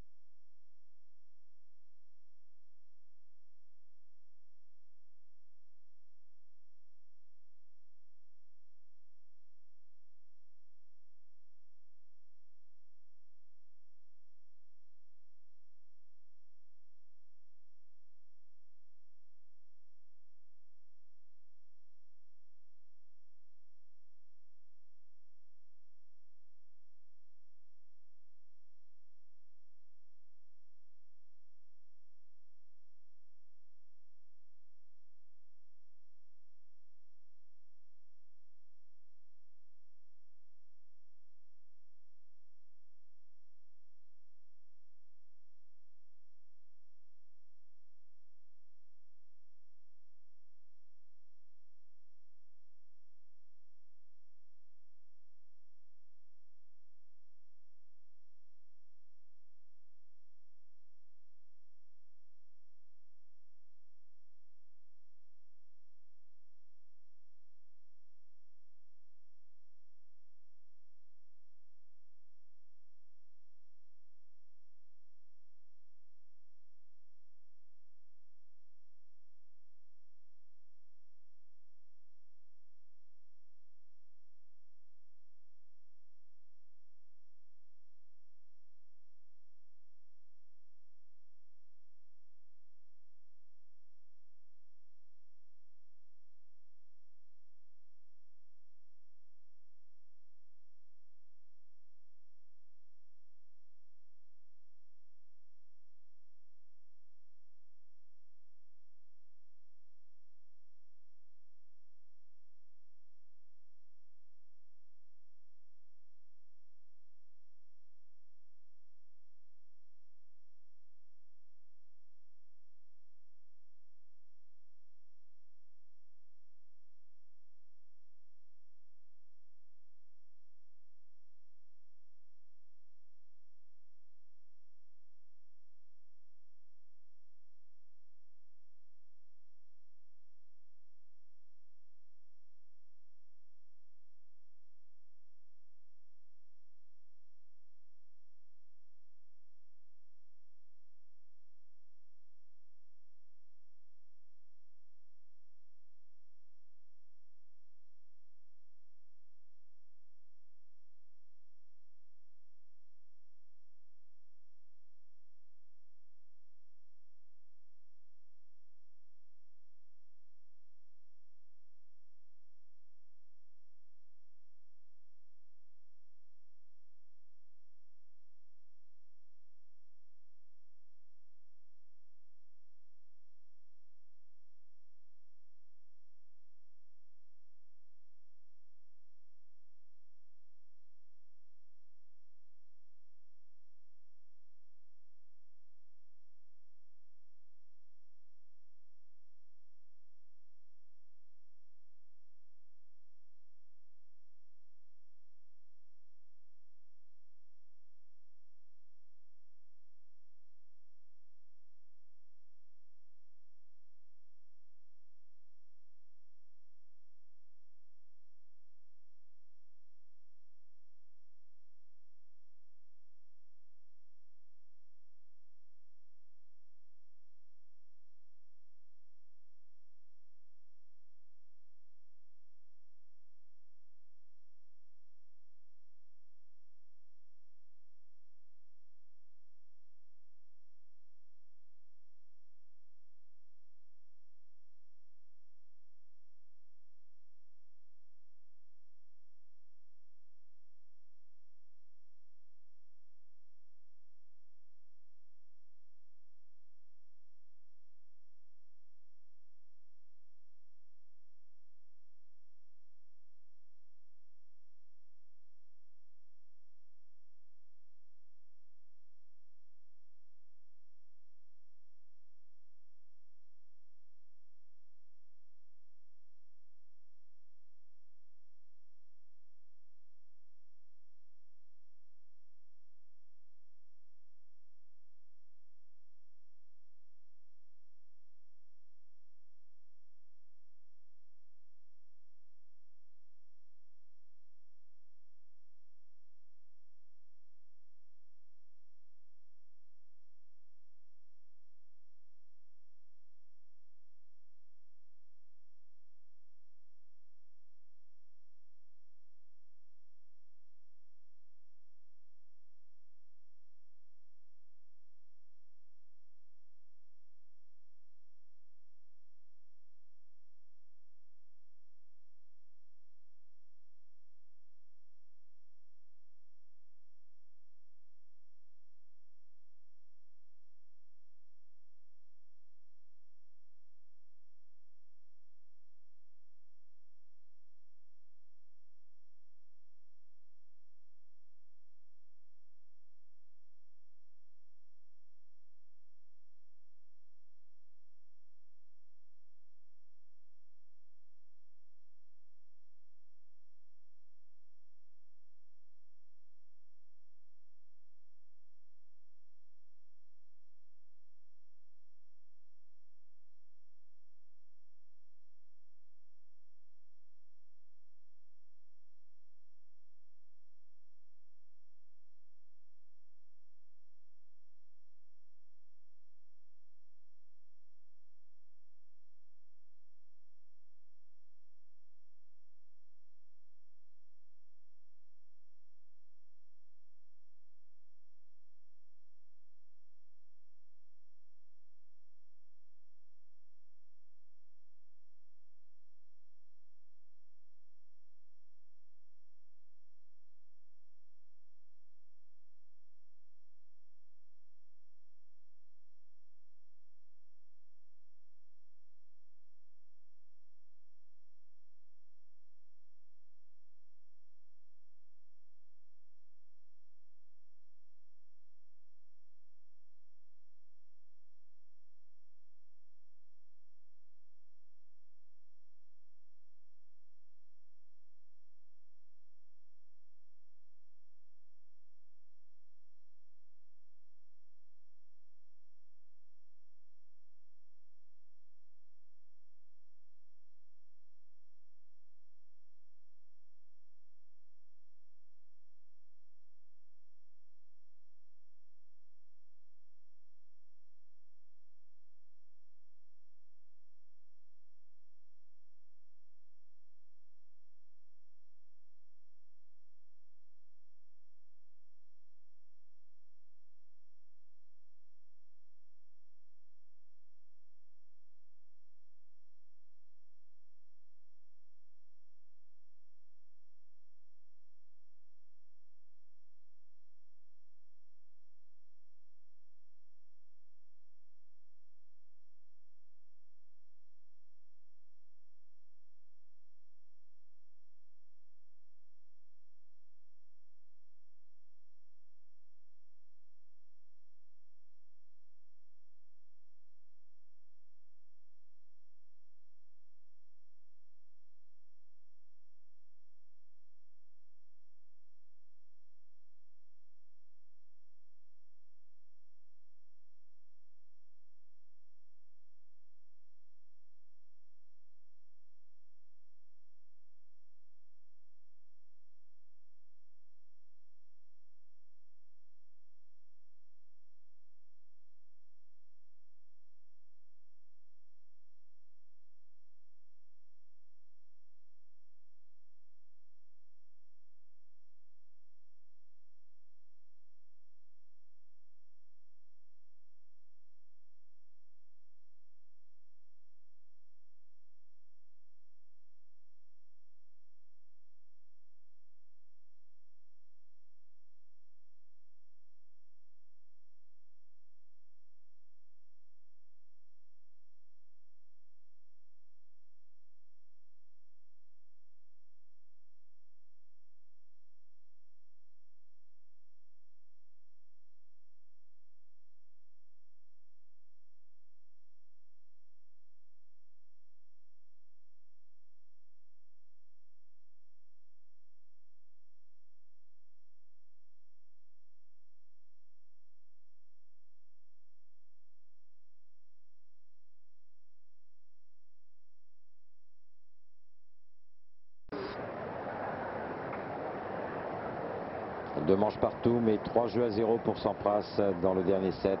2 manches partout, mais 3 jeux à 0 pour Sampras dans le dernier set.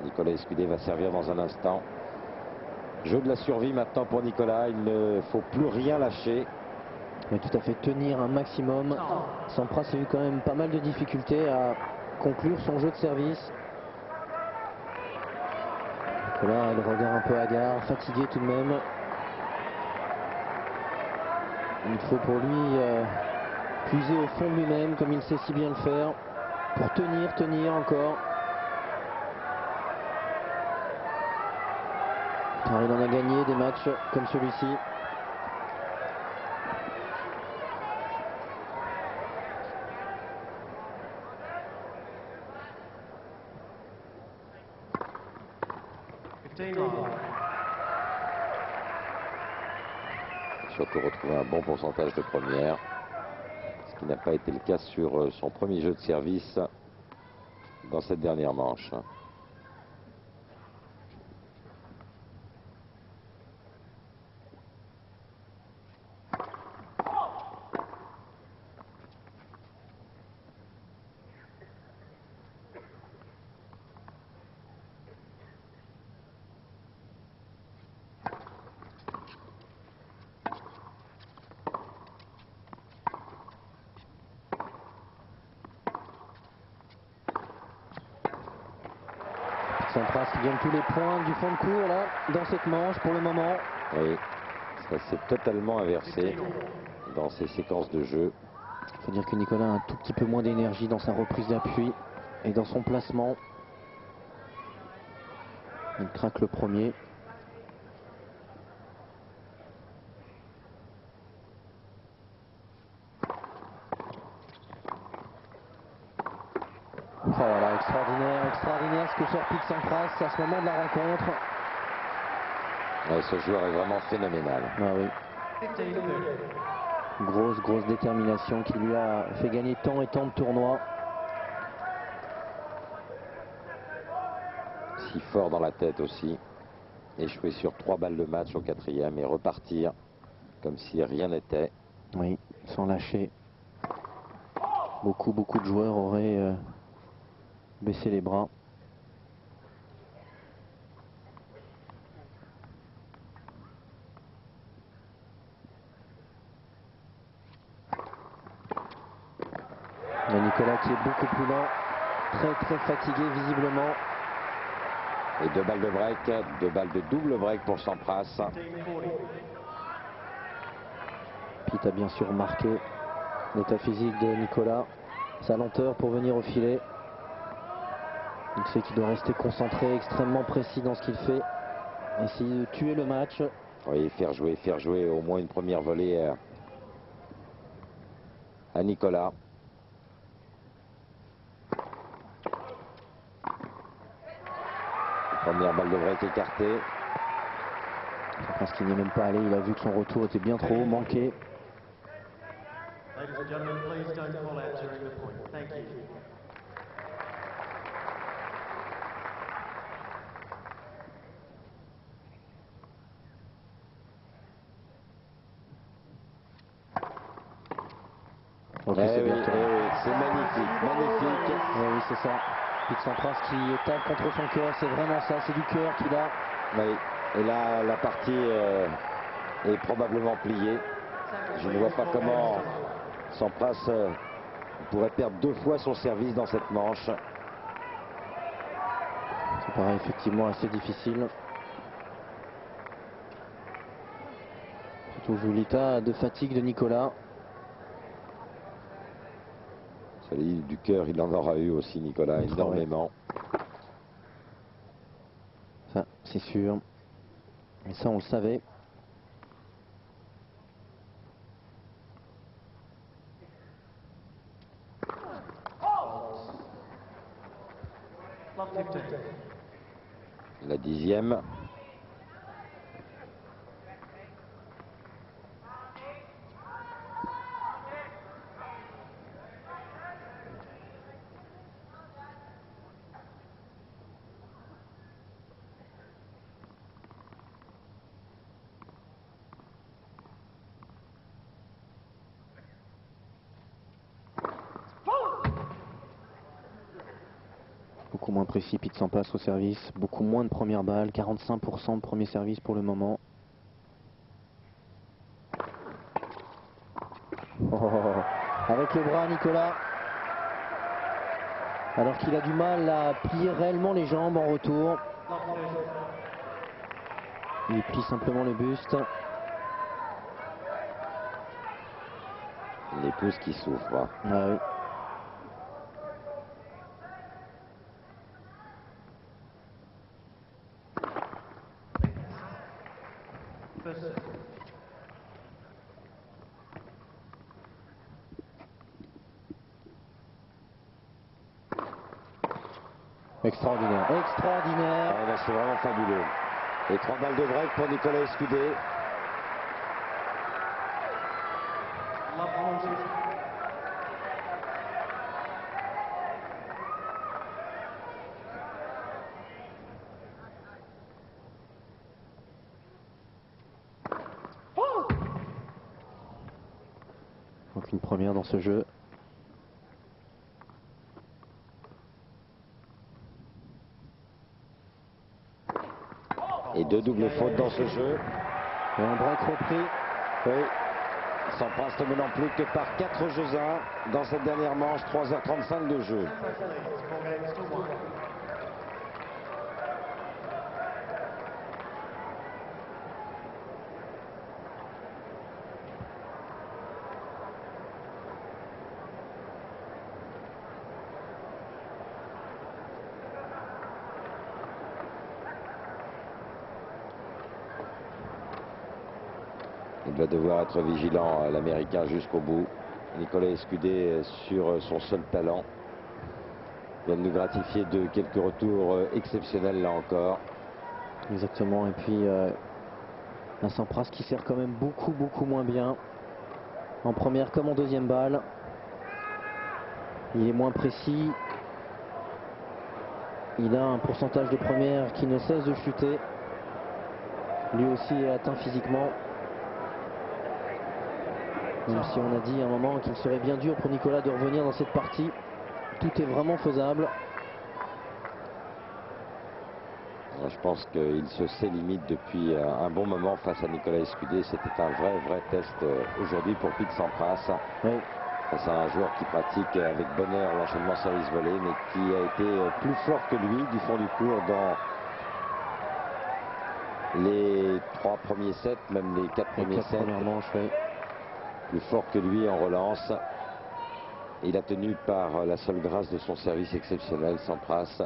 Nicolas Escudé va servir dans un instant. Jeu de la survie maintenant pour Nicolas. Il ne faut plus rien lâcher. Mais tout à fait, tenir un maximum. Sampras a eu quand même pas mal de difficultés à conclure son jeu de service. Nicolas, le regard un peu hagard, fatigué tout de même. Il faut pour lui puiser au fond de lui-même, comme il sait si bien le faire, pour tenir encore. Car il en a gagné des matchs comme celui-ci. Surtout retrouver un bon pourcentage de première, ce qui n'a pas été le cas sur son premier jeu de service dans cette dernière manche. Sampras qui gagne tous les points du fond de cours là, dans cette manche pour le moment. Oui, ça s'est totalement inversé dans ces séquences de jeu. Il faut dire que Nicolas a un tout petit peu moins d'énergie dans sa reprise d'appui et dans son placement. Il craque le premier. Oh voilà, extraordinaire ce que sort Pete Sampras à ce moment de la rencontre. Ouais, ce joueur est vraiment phénoménal. Ah oui. Grosse détermination qui lui a fait gagner tant et tant de tournois. Si fort dans la tête aussi. Échouer sur 3 balles de match au 4e et repartir comme si rien n'était. Oui, sans lâcher. Beaucoup de joueurs auraient baissé les bras. Il y a Nicolas qui est beaucoup plus lent, très fatigué visiblement. Et 2 balles de break, 2 balles de double break pour Sampras. Pete a bien sûr marqué l'état physique de Nicolas, sa lenteur pour venir au filet. Il sait qu'il doit rester concentré, extrêmement précis dans ce qu'il fait. Essayer de tuer le match. Oui, faire jouer au moins une première volée à Nicolas. Première balle de break écartée. Parce qu'il n'y est même pas allé, il a vu que son retour était bien trop manqué. Ladies and gentlemen, please don't call out during the point. Thank you. Ok, Eh c'est oui, bien. c'est magnifique. Oui, c'est ça. Pete Sampras qui tape contre son cœur, c'est vraiment ça, c'est du cœur qu'il a. Oui, et là, la partie est probablement pliée. Je ne vois pas comment Sampras pourrait perdre 2 fois son service dans cette manche. Ça paraît effectivement assez difficile. Surtout vu l'état de fatigue de Nicolas. Celui du cœur, il en aura eu aussi, Nicolas, énormément. Ça, c'est sûr. Et ça, on le savait. La 10e. Beaucoup moins précis, Pete Sampras au service, beaucoup moins de première balle, 45% de premier service pour le moment. Oh, avec le bras, Nicolas. Alors qu'il a du mal à plier réellement les jambes en retour. Il plie simplement le buste. Les pouces qui souffrent. Ah oui. Extraordinaire, extraordinaire. Ah, là, c'est vraiment fabuleux. Et 3 balles de break pour Nicolas Escudé. Donc une première dans ce jeu. Et 2 doubles fautes dans ce jeu. Et un break repris. Oui. Sampras ne menant plus que par 4 jeux à 1 dans cette dernière manche. 3h35 de jeu. Il va devoir être vigilant, l'Américain, jusqu'au bout. Nicolas Escudé sur son seul talent. Il vient de nous gratifier de quelques retours exceptionnels là encore. Exactement, et puis un Sampras qui sert quand même beaucoup moins bien. En première comme en deuxième balle. Il est moins précis. Il a un pourcentage de première qui ne cesse de chuter. Lui aussi est atteint physiquement. Même si on a dit à un moment qu'il serait bien dur pour Nicolas de revenir dans cette partie. Tout est vraiment faisable. Je pense qu'il se sait limite depuis un bon moment face à Nicolas Escudé. C'était un vrai test aujourd'hui pour Pete Sampras. Oui. Face à un joueur qui pratique avec bonheur l'enchaînement service-volé, mais qui a été plus fort que lui du fond du court dans les 3 premiers sets, même les 4 premiers sets. Premières manches, oui. Plus fort que lui en relance. Il a tenu par la seule grâce de son service exceptionnel, Sampras.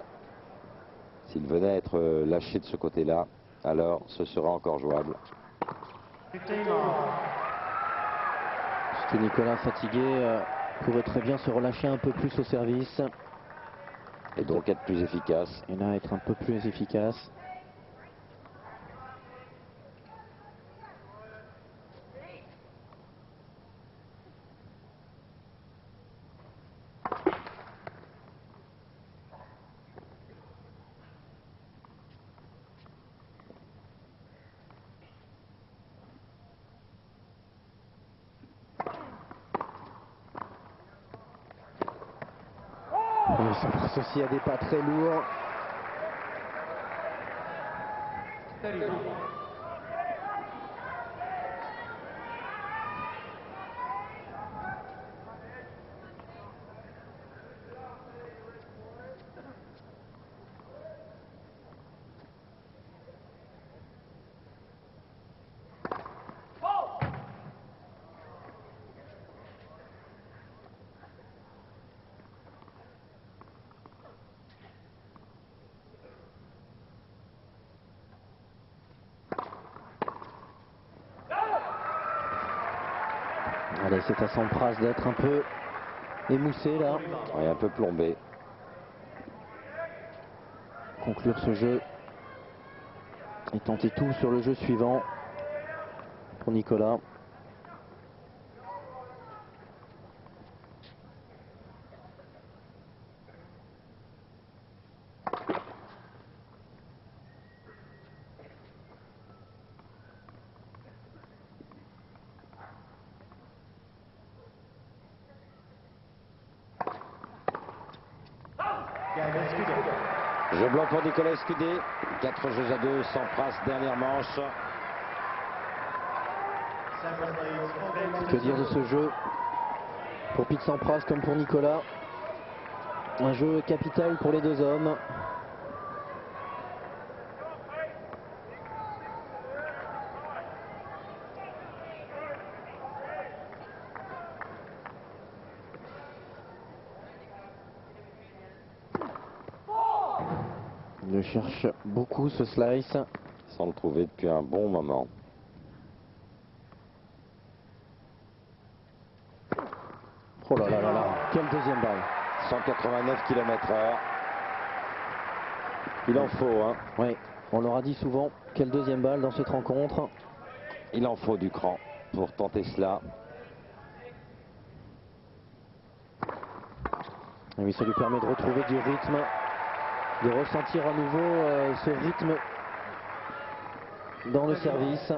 S'il venait à être lâché de ce côté-là, alors ce sera encore jouable. Parce que Nicolas, fatigué, pourrait très bien se relâcher un peu plus au service. Et donc être plus efficace. Et là, être un peu plus efficace. Oui, Sampras aussi a des pas très lourds. Allez, c'est à Sampras d'être un peu émoussé là. Ouais, un peu plombé. Conclure ce jeu et tenter tout sur le jeu suivant pour Nicolas. Game Escudé. Jeu blanc pour Nicolas Escudé. 4 jeux à 2, Sampras, dernière manche. Sampras leads 4 games Que to dire de 2. ce jeu pour Pete Sampras comme pour Nicolas? Un jeu capital pour les deux hommes. Il le cherche beaucoup ce slice. Sans le trouver depuis un bon moment. Oh là là là là, quelle deuxième balle. 189 km/h. Il en faut, hein. Oui, on l'aura dit souvent, quelle deuxième balle dans cette rencontre. Il en faut du cran pour tenter cela. Et oui, ça lui permet de retrouver du rythme, de ressentir à nouveau ce rythme dans le service.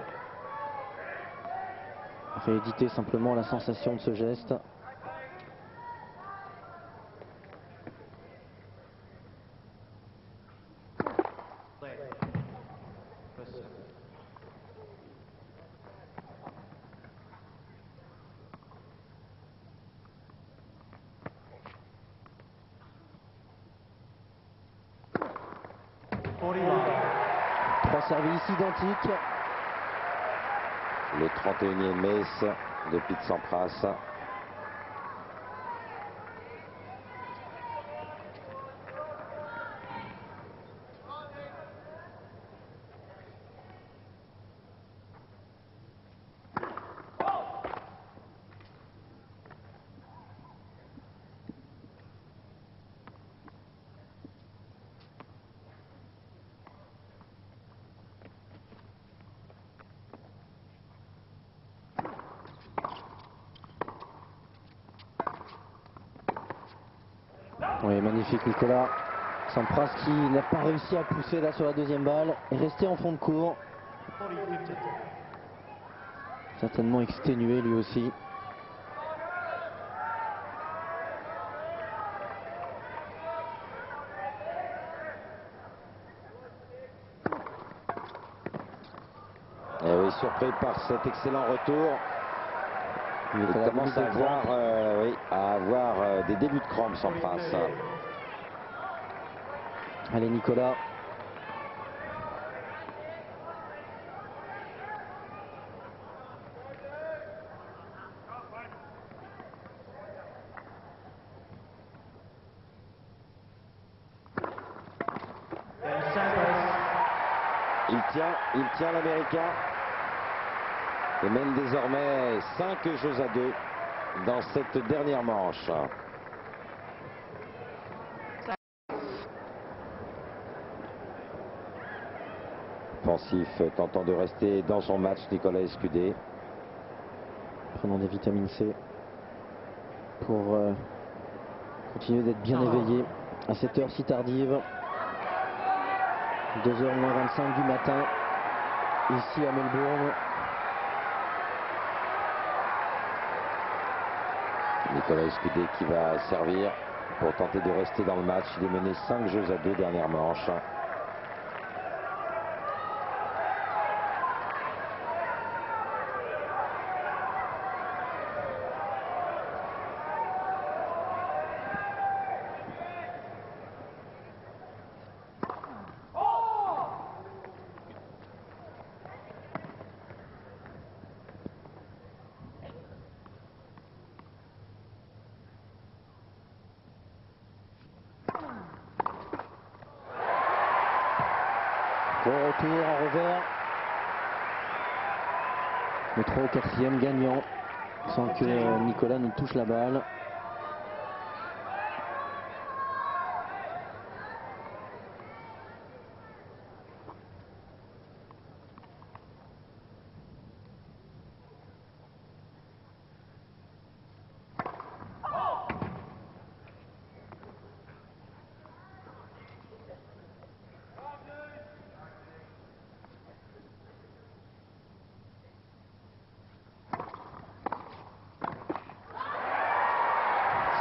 Rééditer simplement la sensation de ce geste. Left. First serve. Trois services identiques. Le 31e ace de Pete Sampras. Oui, magnifique Nicolas. Sampras qui n'a pas réussi à pousser là sur la deuxième balle, est resté en fond de cours. 40-50. Certainement exténué lui aussi. Et oui, surpris par cet excellent retour. Il est Il à la commence limite à des avoir, crampes. des débuts de crampes, Sampras. 40-38. Allez Nicolas. Game Sampras. Il tient l'Américain. Et mène désormais 5 jeux à 2 dans cette dernière manche. Offensif tentant de rester dans son match, Nicolas Escudé. Prenons des vitamines C pour continuer d'être bien éveillé à cette heure si tardive. 2h moins 25 du matin, ici à Melbourne. Nicolas Escudé qui va servir pour tenter de rester dans le match. Il est mené 5 jeux à 2 dernière manche. Bon retour en revers. Le 3 au 4e gagnant sans que Nicolas ne touche la balle.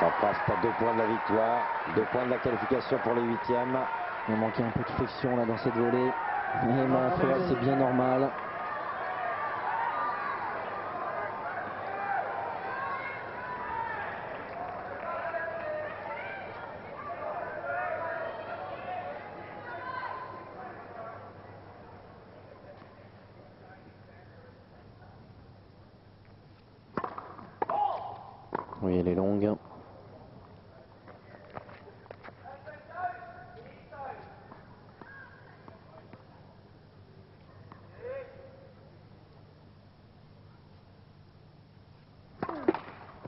Sampras à 2 points de la victoire, 2 points de la qualification pour les 8e. Il a manqué un peu de flexion là dans cette volée. Et ma foi, c'est bien normal. Oui, elle est longue.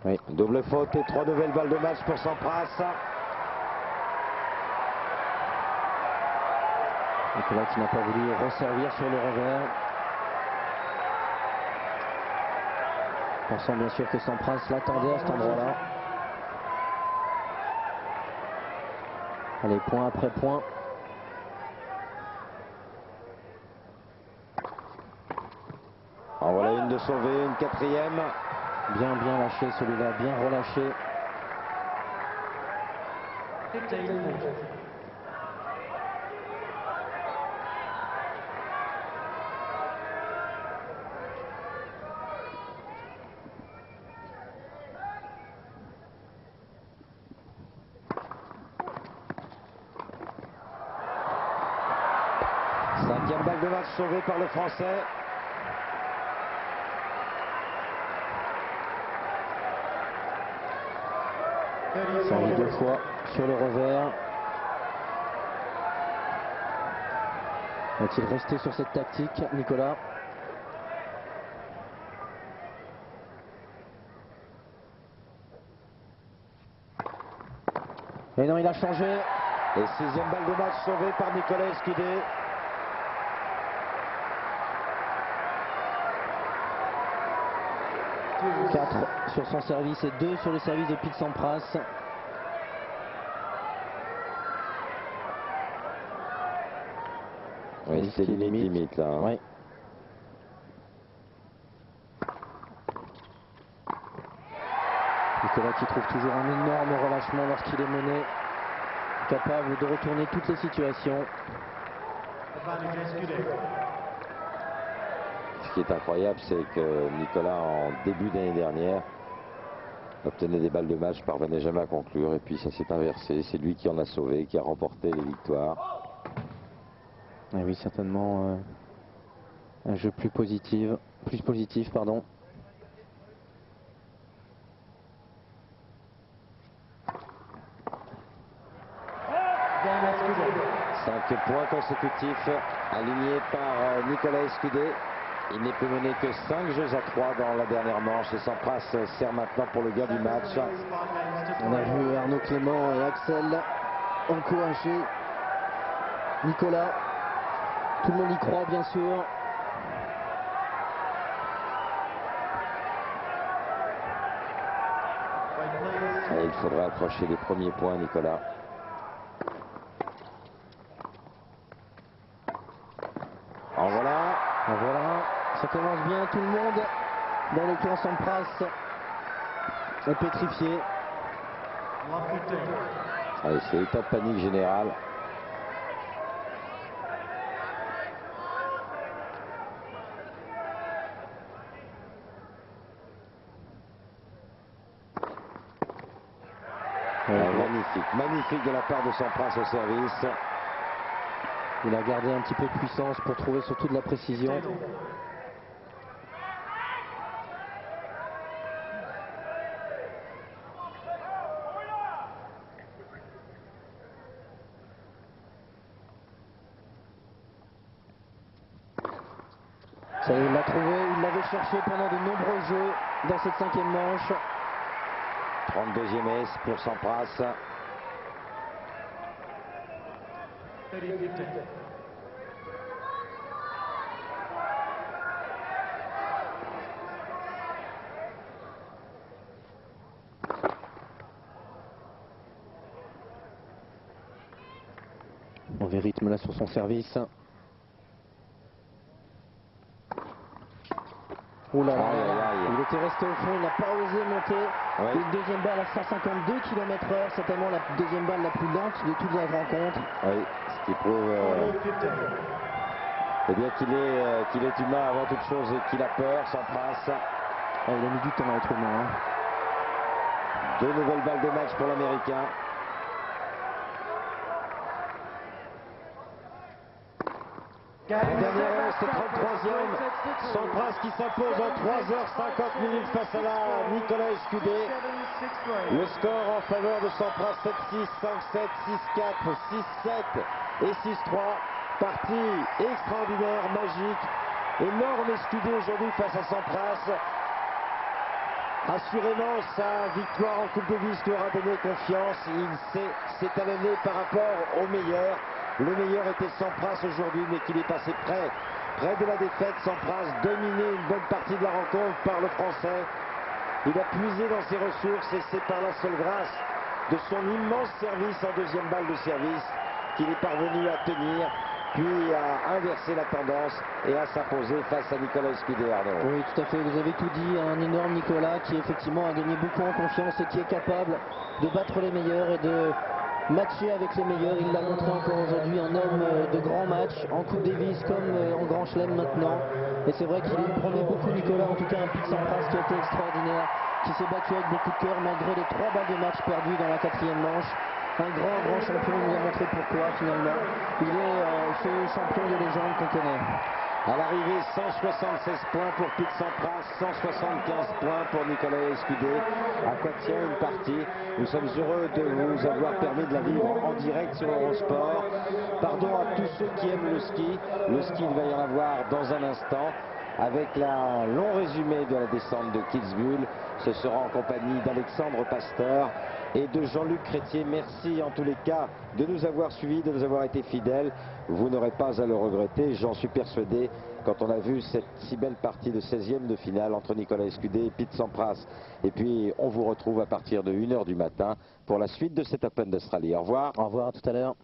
Oui. Double faute et 3 nouvelles balles de match pour Sampras. Nicolas qui n'a pas voulu resservir sur le revers. Pensant bien sûr que Sampras l'attendait à cet endroit-là. Allez, point après point. En voilà une de sauvée, une quatrième. Bien lâché celui-là, bien relâché. 15-40. Cinquième balle de match sauvée par le Français. Servi 2 fois sur le revers. Va-t-il rester sur cette tactique, Nicolas? Et non, il a changé. Et sixième balle de match sauvée par Nicolas Escudé. Two. 4 sur son service et 2 sur le service de Pete Sampras. Oui, c'est limite là. Hein. Ouais. Nicolas qui trouve toujours un énorme relâchement lorsqu'il est mené, capable de retourner toutes les situations. Advantage Escudé. Ce qui est incroyable, c'est que Nicolas, en début d'année dernière, obtenait des balles de match, parvenait jamais à conclure, et puis ça s'est inversé. C'est lui qui en a sauvé, qui a remporté les victoires. Et oui, certainement un jeu plus positif, pardon. Game Escudé. 5 points consécutifs alignés par Nicolas Escudé. Il n'est plus mené que 5 jeux à 3 dans la dernière manche et Sampras sert maintenant pour le gain du match. 5 games to On a 3. vu Arnaud Clément et Axel encourager Nicolas. Tout le monde y croit, bien sûr. Wait, please. Et il faudrait accrocher les premiers points, Nicolas. En voilà. Voilà, ça commence bien, tout le monde dans le camp Sampras est pétrifié. Love 15. Allez, c'est état de panique général. Magnifique de la part de Sampras au service. Il a gardé un petit peu de puissance pour trouver surtout de la précision. Taylor. Ça y est, il l'a trouvé, il l'avait cherché pendant de nombreux jeux dans cette 5e manche. 32e ace pour Sampras. 30-15. Mauvais rythme là sur son service. Oh là là, Aïe, aïe, aïe. il était resté au fond, il n'a pas osé monter. Oui. Une deuxième balle à 152 km/h, certainement la deuxième balle la plus lente de toute la rencontre. Oui, ce qui prouve eh bien qu'il est humain avant toute chose et qu'il a peur, Sampras. Ah, il a mis du temps à être humain. Hein. 2 nouvelles balles de match pour l'Américain. Dernière, c'est 33e. Sampras qui s'impose en 3h50 minutes face à la Nicolas Escudé. Le score en faveur de Sampras 7-6, 5-7, 6-4, 6-7 et 6-3. Partie extraordinaire, magique. Énorme Escudé aujourd'hui face à Sampras. Assurément, sa victoire en Coupe Davis lui aura donné confiance. Il s'est talonné par rapport au meilleur. Le meilleur était Sampras aujourd'hui, mais qu'il est passé près de la défaite. Sampras dominé une bonne partie de la rencontre par le Français. Il a puisé dans ses ressources et c'est par la seule grâce de son immense service en deuxième balle de service qu'il est parvenu à tenir, puis à inverser la tendance et à s'imposer face à Nicolas Escudé, Arnaud. Oui, tout à fait, vous avez tout dit. Un énorme Nicolas qui effectivement a gagné beaucoup en confiance et qui est capable de battre les meilleurs et de matcher avec les meilleurs. Il l'a montré encore aujourd'hui, un homme de grand match en Coupe Davis comme en Grand Chelem maintenant. Et c'est vrai qu'il promet beaucoup Nicolas, en tout cas un Pete Sampras qui a été extraordinaire, qui s'est battu avec beaucoup de cœur malgré les 3 balles de match perdues dans la 4e manche. Un grand champion, il nous a montré pourquoi finalement. Il est ce champion de légende qu'on connaît. À l'arrivée, 176 points pour Pete Sampras, 175 points pour Nicolas Escudé. À quoi tient une partie? Nous sommes heureux de vous avoir permis de la vivre en direct sur Eurosport. Pardon à tous ceux qui aiment le ski. Le ski, il va y en avoir dans un instant. Avec un long résumé de la descente de Kitzbühel. Ce sera en compagnie d'Alexandre Pasteur et de Jean-Luc Chrétier. Merci en tous les cas de nous avoir suivis, de nous avoir été fidèles. Vous n'aurez pas à le regretter, j'en suis persuadé, quand on a vu cette si belle partie de 16e de finale entre Nicolas Escudé et Pete Sampras. Et puis on vous retrouve à partir de 1h du matin pour la suite de cet Open d'Australie. Au revoir. Au revoir, à tout à l'heure.